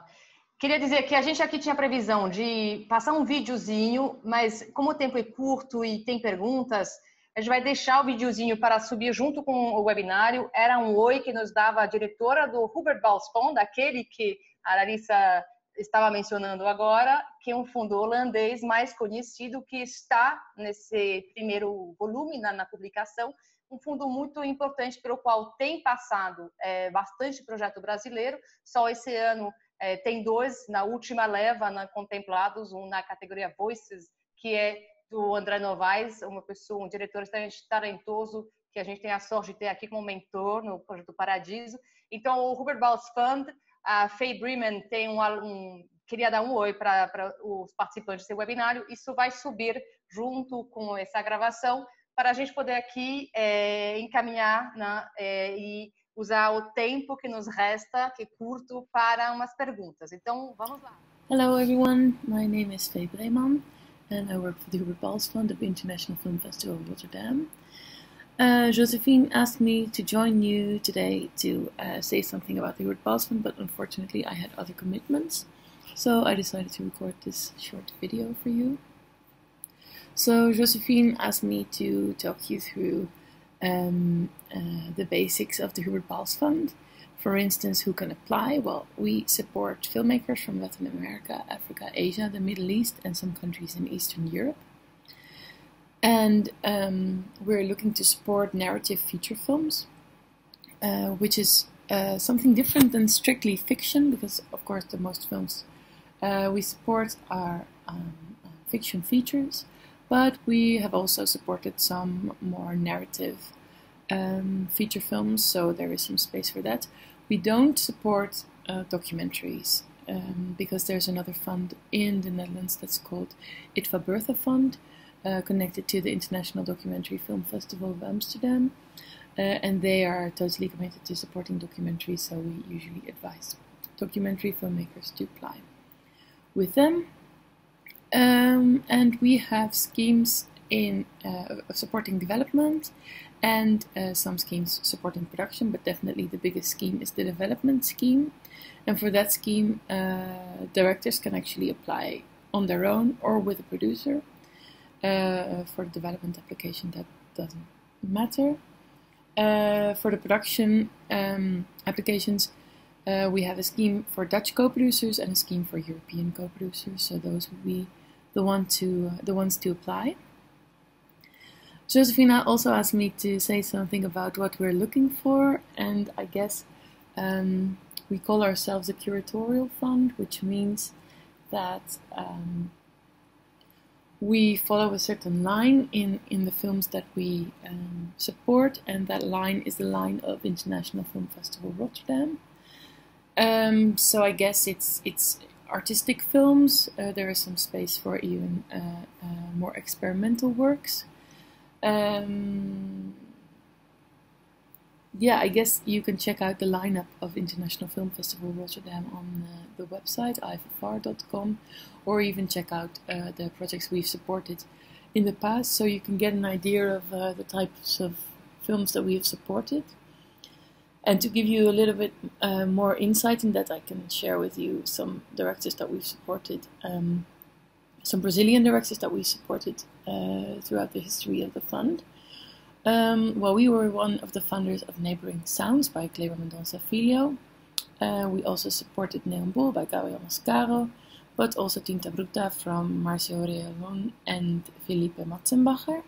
Speaker 1: Queria dizer que a gente aqui tinha previsão de passar um videozinho, mas como o tempo é curto e tem perguntas, a gente vai deixar o videozinho para subir junto com o webinário. Era um oi que nos dava a diretora do Hubert Balsfond, aquele que a Larissa estava mencionando agora, que é um fundo holandês mais conhecido, que está nesse primeiro volume na publicação, um fundo muito importante pelo qual tem passado bastante projeto brasileiro. Só esse ano tem 2 na última leva contemplados, um na categoria Voices, que é do André Novaes, um diretor extremamente talentoso, que a gente tem a sorte de ter aqui como mentor no Projeto Paradiso. Então, o Hubert Balsfond, a Faye Bremen queria dar um oi para os participantes desse webinário. Isso vai subir junto com essa gravação para a gente poder aqui encaminhar, né, e usar o tempo que nos resta, que é curto, para umas perguntas. Então, vamos lá.
Speaker 6: Hello everyone, my name is Faye Bremen and I work for the Hubert Balsfond of International Film Festival of Rotterdam. Josephine asked me to join you today to say something about the Hubert Balsfond, but unfortunately I had other commitments, so I decided to record this short video for you. So Josephine asked me to talk you through the basics of the Hubert Balsfond. For instance, who can apply? Well, we support filmmakers from Latin America, Africa, Asia, the Middle East, and some countries in Eastern Europe. And we're looking to support narrative feature films, which is something different than strictly fiction, because of course the most films we support are fiction features, but we have also supported some more narrative feature films, so there is some space for that. We don't support documentaries, because there's another fund in the Netherlands that's called ITVA Bertha Fund, connected to the International Documentary Film Festival of Amsterdam, and they are totally committed to supporting documentaries, so we usually advise documentary filmmakers to apply with them. And we have schemes in supporting development and some schemes supporting production, but definitely the biggest scheme is the development scheme. And for that scheme, directors can actually apply on their own or with a producer. For the development application, that doesn't matter. For the production applications, we have a scheme for Dutch co-producers and a scheme for European co-producers, so those would be the ones to apply. Josefina also asked me to say something about what we're looking for, and I guess we call ourselves a curatorial fund, which means that we follow a certain line in the films that we support, and that line is the line of International Film Festival Rotterdam. So I guess it's artistic films. There is some space for even more experimental works. Yeah, I guess you can check out the lineup of International Film Festival Rotterdam on the website ifofr.com, or even check out the projects we've supported in the past, so you can get an idea of the types of films that we have supported. And to give you a little bit more insight in that, I can share with you some directors that we've supported, some Brazilian directors that we supported throughout the history of the fund. Well, we were one of the funders of Neighboring Sounds by Kleber Mendonça Filho. We also supported Neon Bull by Gabriel Mascaro, but also Tinta Bruta from Marcio Reolón and Felipe Matzenbacher.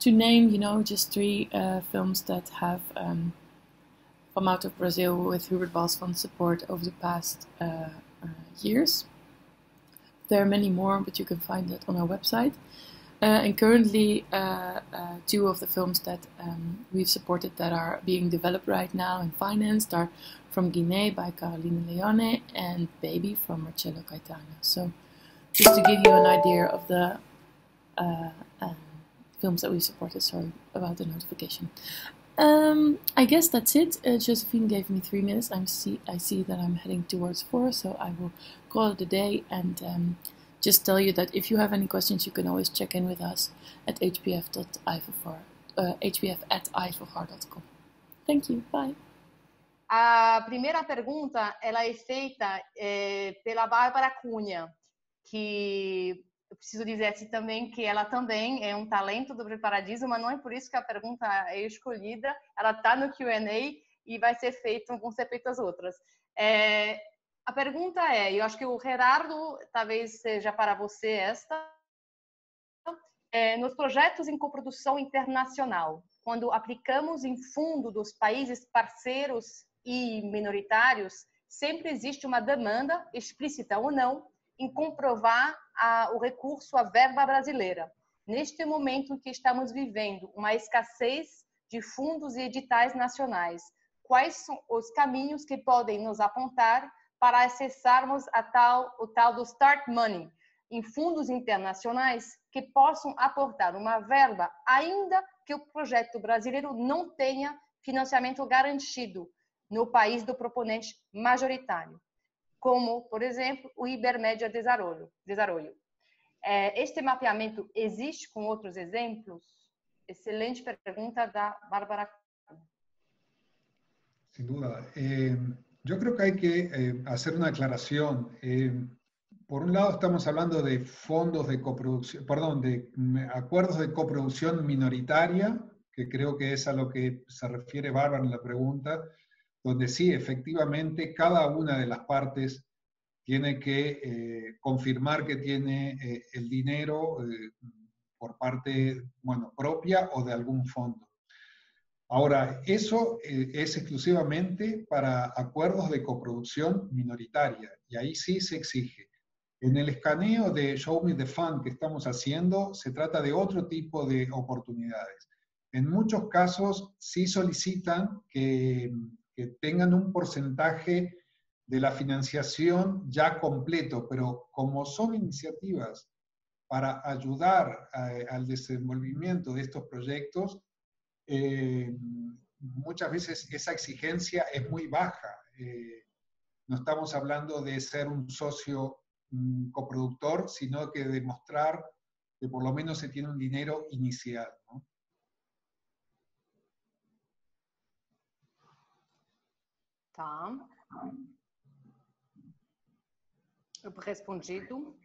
Speaker 6: To name, just 3 films that have come out of Brazil with Hubert Bals Fund support over the past years. There are many more, but you can find that on our website. And currently, 2 of the films that we've supported that are being developed right now and financed are From Guinea by Carolina Leone and Baby from Marcello Caetano. So just to give you an idea of the films that we supported, sorry about the notification. I guess that's it. Josephine gave me 3 minutes. I see that I'm heading towards 4, so I will call it a day and just tell you that if you have any questions, you can always check in with us at hpf@ifofr.com. Thank you. Bye.
Speaker 1: A primeira pergunta, ela é feita pela Bárbara Cunha, que eu preciso dizer assim também que ela também é um talento do Preparadiso, mas não é por isso que a pergunta é escolhida. Ela está no Q&A e vão ser feitas outras. A pergunta eu acho que o Gerardo, talvez seja para você esta, nos projetos em coprodução internacional, quando aplicamos em fundo dos países parceiros e minoritários, sempre existe uma demanda, explícita ou não, em comprovar o recurso à verba brasileira. Neste momento em que estamos vivendo uma escassez de fundos e editais nacionais, quais são os caminhos que podem nos apontar para acessarmos o tal do Start Money em fundos internacionais que possam aportar uma verba, ainda que o projeto brasileiro não tenha financiamento garantido no país do proponente majoritário, como, por exemplo, o Ibermédia Desarrollo. Este mapeamento existe com outros exemplos? Excelente pergunta da Bárbara.
Speaker 4: Sin duda. Yo creo que hay que hacer una aclaración. Por un lado estamos hablando de fondos de coproducción, perdón, de acuerdos de coproducción minoritaria, que creo que es a lo que se refiere Bárbara en la pregunta, donde sí, efectivamente, cada una de las partes tiene que confirmar que tiene el dinero por parte, propia o de algún fondo. Ahora, eso es exclusivamente para acuerdos de coproducción minoritaria, y ahí sí se exige. En el escaneo de Show Me the Fund que estamos haciendo, se trata de otro tipo de oportunidades. En muchos casos sí solicitan que tengan un porcentaje de la financiación ya completo, pero como son iniciativas para ayudar al desenvolvimiento de estos proyectos, muchas veces esa exigencia es muy baja. No estamos hablando de ser un socio coproductor, sino que demostrar que por lo menos se tiene un dinero inicial, ¿no?
Speaker 1: Tá. Respondido.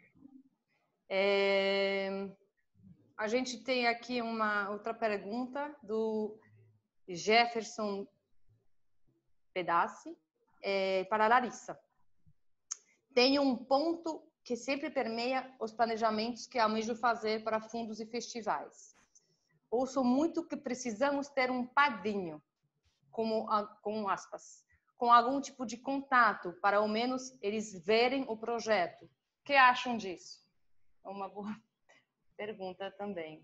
Speaker 1: A gente tem aqui uma outra pergunta do Jefferson Pedassi para a Larissa. Tem um ponto que sempre permeia os planejamentos que almejo fazer para fundos e festivais. Ouço muito que precisamos ter um padrinho, com aspas, com algum tipo de contato, para ao menos eles verem o projeto. O que acham disso? É uma boa pergunta também.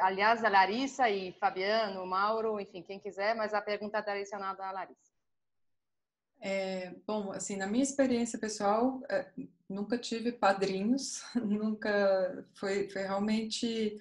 Speaker 1: Aliás, a Larissa e Fabiano, Mauro, enfim, quem quiser, mas a pergunta é direcionada à Larissa.
Speaker 5: Bom, assim, na minha experiência pessoal, nunca tive padrinhos, nunca foi realmente,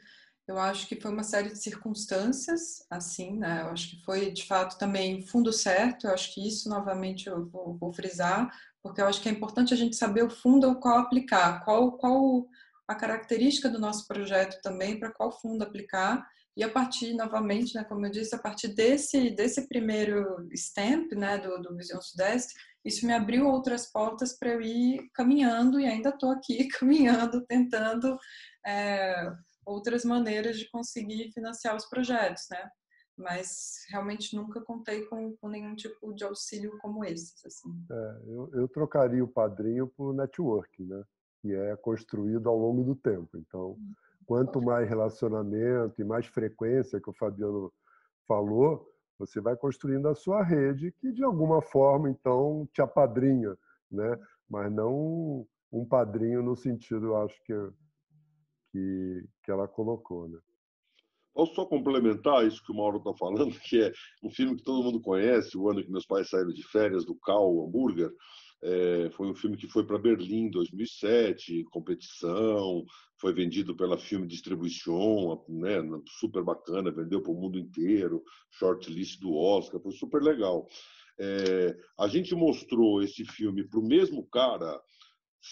Speaker 5: eu acho que foi uma série de circunstâncias, assim, né? Eu acho que foi de fato também o fundo certo. Eu acho que isso novamente eu vou frisar, porque eu acho que é importante a gente saber o fundo ao qual aplicar, qual a característica do nosso projeto também, para qual fundo aplicar. E a partir, novamente, né, como eu disse, a partir desse primeiro stamp, né, do Visão Sudeste, isso me abriu outras portas para eu ir caminhando, e ainda estou aqui caminhando, tentando outras maneiras de conseguir financiar os projetos, né? Mas realmente nunca contei com nenhum tipo de auxílio como esse. Assim.
Speaker 2: Eu trocaria o padrinho por networking, né? Que é construído ao longo do tempo. Então, quanto mais relacionamento e mais frequência, que o Fabiano falou, você vai construindo a sua rede, que de alguma forma, então, te apadrinha, né? Mas não um padrinho no sentido, eu acho que ela colocou, né?
Speaker 3: Posso só complementar isso que o Mauro está falando, que é um filme que todo mundo conhece, o ano que meus pais saíram de férias, do Cal Hambúrguer. Foi um filme que foi para Berlim em 2007, competição, foi vendido pela Film Distribution, né, super bacana, vendeu para o mundo inteiro, shortlist do Oscar, foi super legal. A gente mostrou esse filme para o mesmo cara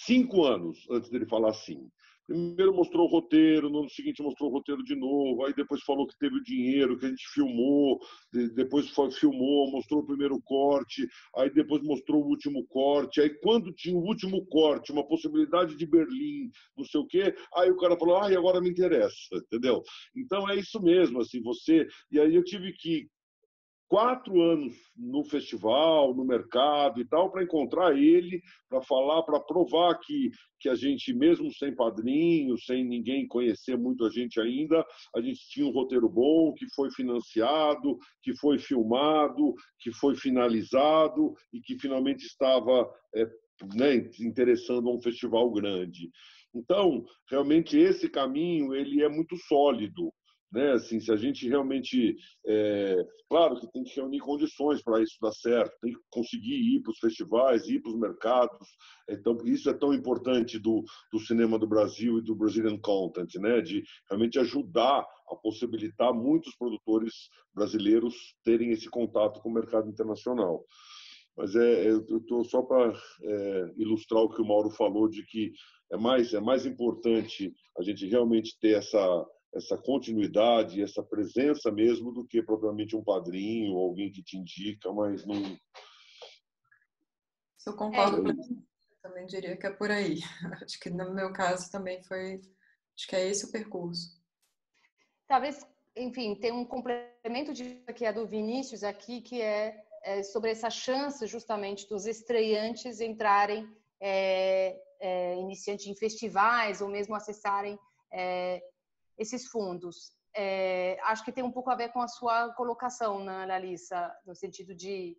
Speaker 3: 5 anos antes dele falar sim. Primeiro mostrou o roteiro, no ano seguinte mostrou o roteiro de novo, aí depois falou que teve o dinheiro, que a gente filmou, depois filmou, mostrou o primeiro corte, aí depois mostrou o último corte, aí quando tinha o último corte, uma possibilidade de Berlim, não sei o quê, aí o cara falou, e agora me interessa, entendeu? Então é isso mesmo, assim, você... E aí eu tive que 4 anos no festival, no mercado e tal, para encontrar ele, para falar, para provar que a gente, mesmo sem padrinho, sem ninguém conhecer muito a gente ainda, a gente tinha um roteiro bom, que foi financiado, que foi filmado, que foi finalizado e que finalmente estava interessando a um festival grande. Então, realmente, esse caminho ele é muito sólido. Né? Assim, se a gente realmente... claro que tem que reunir condições para isso dar certo, tem que conseguir ir para os festivais, ir para os mercados. Então, isso é tão importante do cinema do Brasil e do Brazilian Content, né? De realmente ajudar a possibilitar muitos produtores brasileiros terem esse contato com o mercado internacional. Mas eu estou só para ilustrar o que o Mauro falou, de que é mais importante a gente realmente ter essa continuidade, essa presença mesmo, do que propriamente um padrinho ou alguém que te indica, mas não...
Speaker 5: Eu concordo plenamente, também diria que é por aí. Acho que no meu caso também foi... Acho que é esse o percurso.
Speaker 1: Talvez, enfim, tem um complemento disso que é do Vinícius aqui, que é sobre essa chance justamente dos estreantes entrarem iniciantes em festivais ou mesmo acessarem esses fundos. Acho que tem um pouco a ver com a sua colocação, né, Larissa, no sentido de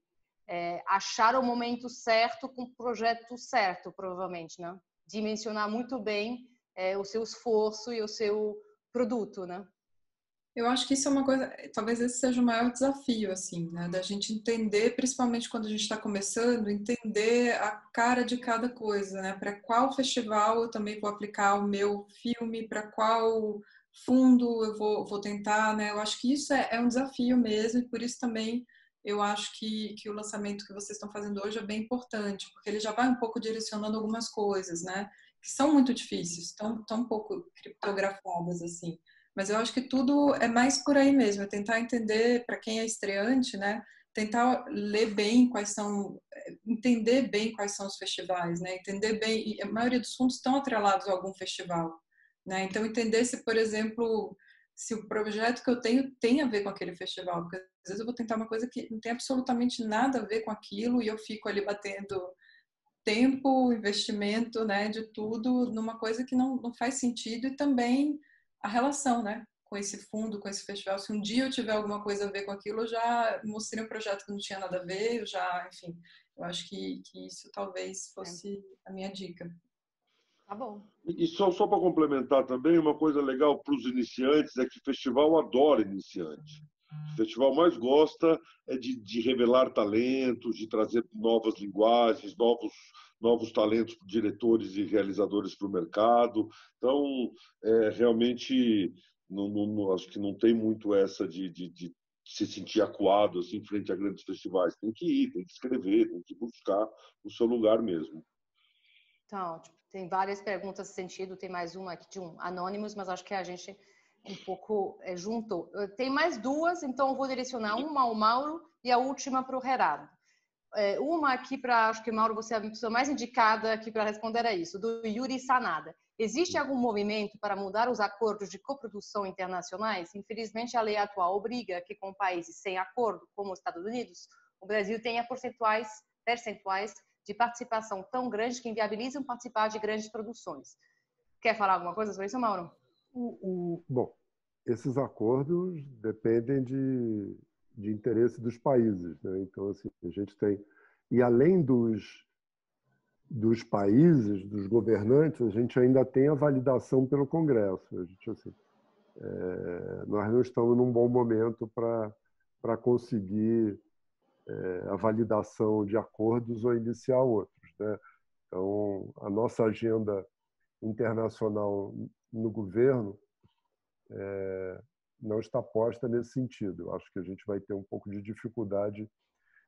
Speaker 1: achar o momento certo com o projeto certo, provavelmente, né? Dimensionar muito bem o seu esforço e o seu produto, né?
Speaker 5: Eu acho que isso é uma coisa, talvez esse seja o maior desafio, assim, né? Da gente entender, principalmente quando a gente está começando, entender a cara de cada coisa, né? Para qual festival eu também vou aplicar o meu filme, para qual fundo eu vou tentar, né? Eu acho que isso é um desafio mesmo, e por isso também eu acho que o lançamento que vocês estão fazendo hoje é bem importante, porque ele já vai um pouco direcionando algumas coisas, né? Que são muito difíceis, tão um pouco criptografadas, assim. Mas eu acho que tudo é mais por aí mesmo, é tentar entender, para quem é estreante, né? Tentar ler bem entender bem quais são os festivais, né? Entender bem, e a maioria dos fundos estão atrelados a algum festival, né? Então entender se, por exemplo, se o projeto que eu tenho tem a ver com aquele festival, porque às vezes eu vou tentar uma coisa que não tem absolutamente nada a ver com aquilo e eu fico ali batendo tempo, investimento, né, de tudo numa coisa que não faz sentido, e também a relação, né, com esse fundo, com esse festival. Se um dia eu tiver alguma coisa a ver com aquilo, eu já mostrei um projeto que não tinha nada a ver, enfim, eu acho que isso talvez fosse a minha dica.
Speaker 1: Tá bom.
Speaker 3: E só para complementar também, uma coisa legal para os iniciantes é que o festival adora iniciante. O festival mais gosta é de revelar talentos, de trazer novas linguagens, novos talentos, diretores e realizadores para o mercado. Então, realmente, acho que não tem muito essa de se sentir acuado assim, frente a grandes festivais. Tem que ir, tem que escrever, tem que buscar o seu lugar mesmo.
Speaker 1: Então, tem várias perguntas nesse sentido. Tem mais uma aqui de um Anonymous, mas acho que a gente um pouco juntou. Tem mais duas, então eu vou direcionar uma ao Mauro e a última para o Gerardo. Uma aqui para, acho que Mauro, você é a pessoa mais indicada aqui para responder a isso, do Yuri Sanada. Existe algum movimento para mudar os acordos de coprodução internacionais? Infelizmente, a lei atual obriga que com países sem acordo, como os Estados Unidos, o Brasil tenha percentuais de participação tão grandes que inviabilizam participar de grandes produções. Quer falar alguma coisa sobre isso, Mauro?
Speaker 2: Bom, esses acordos dependem de interesse dos países, né? Então, assim, a gente tem... E além dos países, dos governantes, a gente ainda tem a validação pelo Congresso. A gente, assim, nós não estamos num bom momento para conseguir a validação de acordos ou iniciar outros, né? Então, a nossa agenda internacional no governo não está posta nesse sentido. Eu acho que a gente vai ter um pouco de dificuldade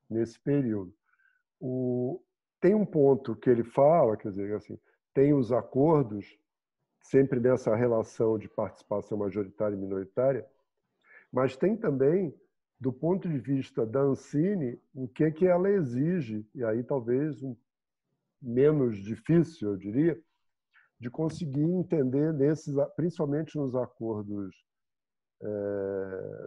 Speaker 2: nesse período. Tem um ponto que ele fala, quer dizer, assim, tem os acordos, sempre nessa relação de participação majoritária e minoritária, mas tem também, do ponto de vista da Ancine, o que ela exige, e aí talvez menos difícil, eu diria, de conseguir entender, principalmente nos acordos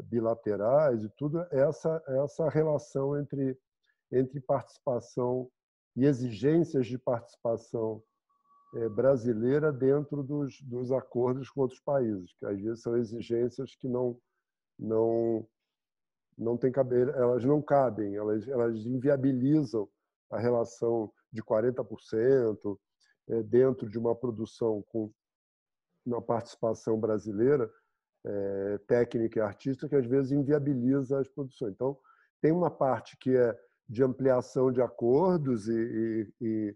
Speaker 2: bilaterais e tudo, essa relação entre participação e exigências de participação brasileira dentro dos acordos com outros países, que às vezes são exigências que não tem cabelo, elas não cabem, elas inviabilizam a relação de 40% dentro de uma produção com uma participação brasileira técnica e artística, que às vezes inviabiliza as produções. Então, tem uma parte que é de ampliação de acordos e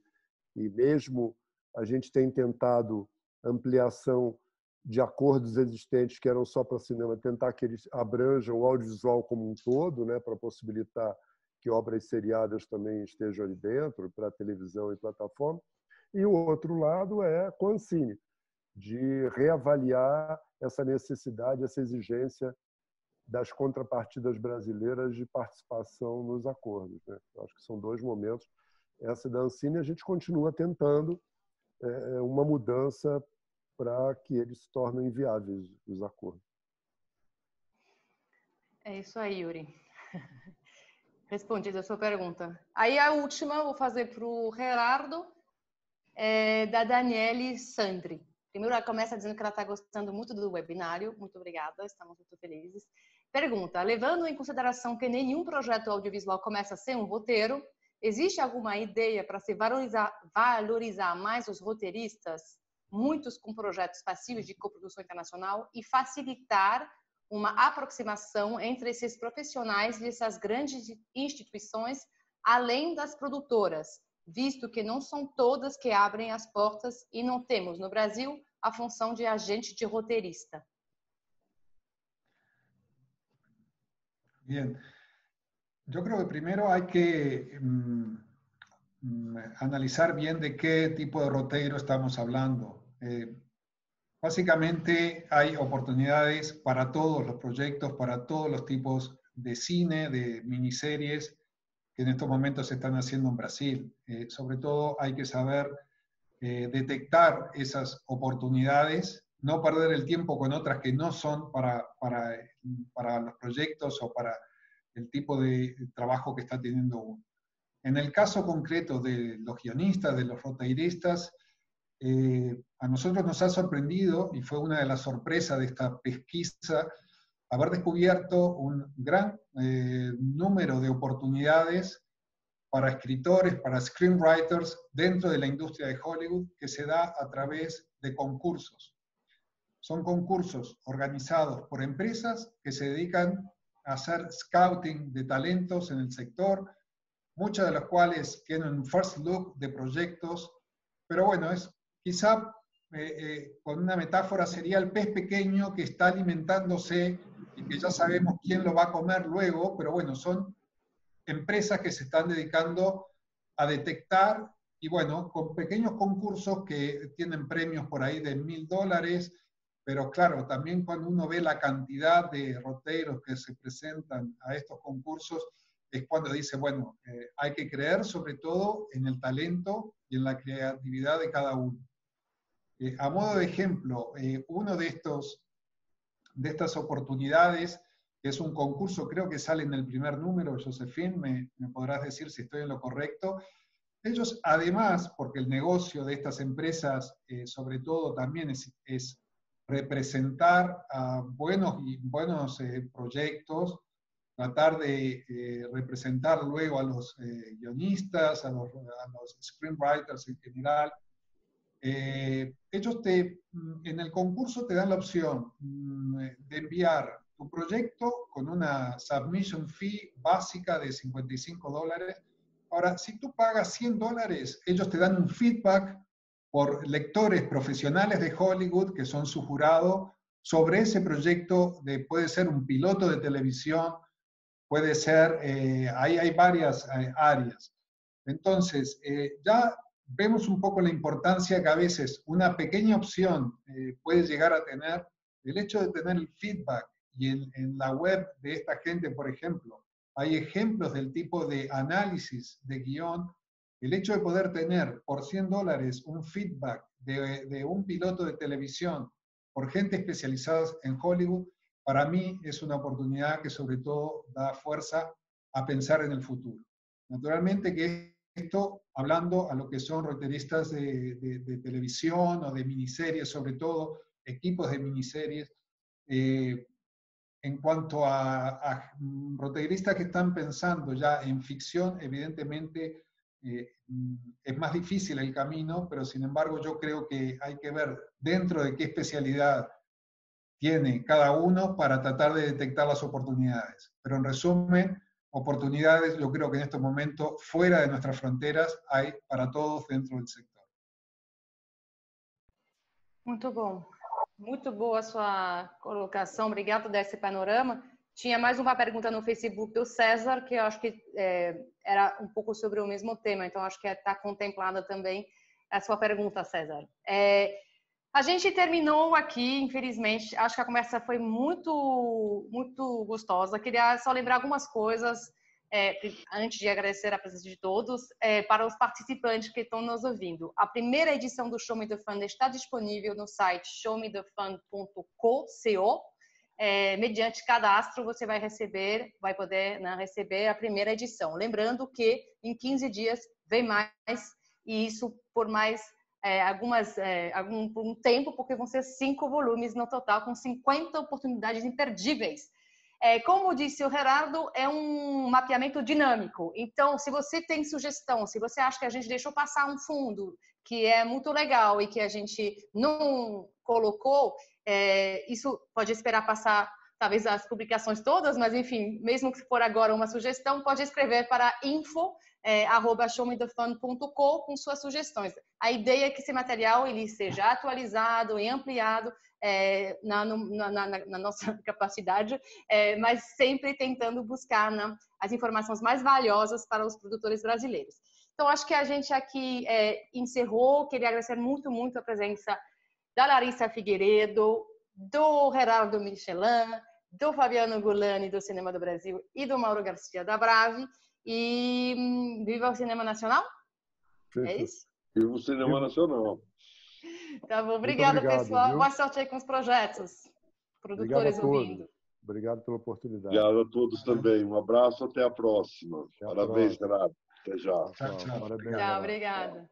Speaker 2: mesmo a gente tem tentado ampliação de acordos existentes que eram só para cinema, tentar que eles abranjam o audiovisual como um todo, né, para possibilitar que obras seriadas também estejam ali dentro, para televisão e plataforma. E o outro lado é com a Ancine, de reavaliar essa necessidade, essa exigência das contrapartidas brasileiras de participação nos acordos, né? Acho que são dois momentos. Essa da Ancine, a gente continua tentando uma mudança para que eles se tornem inviáveis, os acordos.
Speaker 1: É isso aí, Yuri. Respondida a sua pergunta. Aí a última eu vou fazer para o Gerardo, da Daniele Sandri. Primeiro, ela começa dizendo que ela está gostando muito do webinário. Muito obrigada, estamos muito felizes. Pergunta, levando em consideração que nenhum projeto audiovisual começa sem um roteiro, existe alguma ideia para se valorizar mais os roteiristas, muitos com projetos passivos de coprodução internacional, e facilitar uma aproximação entre esses profissionais dessas grandes instituições, além das produtoras, visto que não são todas que abrem as portas e não temos no Brasil a função de agente de roteirista?
Speaker 4: Bien. Yo creo que primero hay que analizar bien de qué tipo de roteiro estamos hablando. Básicamente hay oportunidades para todos los proyectos, para todos los tipos de cine, de miniseries que en estos momentos se están haciendo en Brasil. Sobre todo hay que saber detectar esas oportunidades, no perder el tiempo con otras que no son para los proyectos o para el tipo de trabajo que está teniendo uno. En el caso concreto de los guionistas, de los roteiristas, a nosotros nos ha sorprendido, y fue una de las sorpresas de esta pesquisa, haber descubierto un gran número de oportunidades para escritores, para screenwriters dentro de la industria de Hollywood, que se da a través de concursos. Son concursos organizados por empresas que se dedican hacer scouting de talentos en el sector, muchos de los cuales tienen un first look de proyectos, pero bueno, es quizá con una metáfora sería el pez pequeño que está alimentándose y que ya sabemos quién lo va a comer luego, pero bueno, son empresas que se están dedicando a detectar y bueno, con pequeños concursos que tienen premios por ahí de $1000, pero claro, también cuando uno ve la cantidad de roteros que se presentan a estos concursos, es cuando dice, bueno, hay que creer sobre todo en el talento y en la creatividad de cada uno. A modo de ejemplo, uno de estas oportunidades, que es un concurso, creo que sale en el primer número, Josephine, me podrás decir si estoy en lo correcto. Ellos además, porque el negocio de estas empresas sobre todo también es representar a buenos proyectos, tratar de representar luego a los guionistas, a los screenwriters en general. Ellos en el concurso te dan la opción de enviar tu proyecto con una submission fee básica de $55. Ahora, si tú pagas $100, ellos te dan un feedback por lectores profesionales de Hollywood, que son su jurado, sobre ese proyecto. Puede ser un piloto de televisión, puede ser, ahí hay varias áreas. Entonces, ya vemos un poco la importancia que a veces una pequeña opción puede llegar a tener. El hecho de tener el feedback, y en la web de esta gente, por ejemplo, hay ejemplos del tipo de análisis de guión. El hecho de poder tener por $100 un feedback de un piloto de televisión por gente especializada en Hollywood, para mí es una oportunidad que sobre todo da fuerza a pensar en el futuro. Naturalmente que esto, hablando a lo que son roteristas de televisión o de miniseries, sobre todo equipos de miniseries, en cuanto a roteristas que están pensando ya en ficción, evidentemente es más difícil el camino, pero sin embargo yo creo que hay que ver dentro de qué especialidad tiene cada uno para tratar de detectar las oportunidades. Pero en resumen, oportunidades yo creo que en estos momentos fuera de nuestras fronteras hay para todos dentro del sector.
Speaker 1: Muito bom. Muito boa a sua colocação. Obrigada por esse panorama. Tinha mais uma pergunta no Facebook do César, que eu acho que era um pouco sobre o mesmo tema, então acho que está contemplada também a sua pergunta, César. A gente terminou aqui, infelizmente. Acho que a conversa foi muito, muito gostosa. Queria só lembrar algumas coisas, antes de agradecer a presença de todos, para os participantes que estão nos ouvindo. A primeira edição do Show Me the Fun está disponível no site showmethefun.co. Mediante cadastro, você vai poder receber a primeira edição. Lembrando que em 15 dias vem mais, e isso por mais por um tempo, porque vão ser 5 volumes no total, com 50 oportunidades imperdíveis. Como disse o Gerardo, é um mapeamento dinâmico. Então, se você tem sugestão, se você acha que a gente deixou passar um fundo que é muito legal e que a gente não colocou, isso pode esperar passar, talvez, as publicações todas, mas, enfim, mesmo que for agora uma sugestão, pode escrever para info@showmethefun.co com suas sugestões. A ideia é que esse material ele seja atualizado e ampliado na nossa capacidade, mas sempre tentando buscar as informações mais valiosas para os produtores brasileiros. Então, acho que a gente aqui encerrou. Queria agradecer muito, muito a presença da Larissa Figueiredo, do Gerardo Michelin, do Fabiano Gulani, do Cinema do Brasil, e do Mauro Garcia, da Brave. E viva o cinema nacional? É isso?
Speaker 3: Viva o cinema nacional.
Speaker 1: Tá bom, obrigada, pessoal.
Speaker 2: Viu?
Speaker 1: Boa sorte aí com os projetos. Produtores ouvindo.
Speaker 2: Obrigado pela oportunidade.
Speaker 3: Obrigado a todos também. Um abraço, até a próxima. Parabéns, Gerardo. Até já.
Speaker 4: Tchau, tchau.
Speaker 2: Parabéns,
Speaker 1: Tchau, obrigada.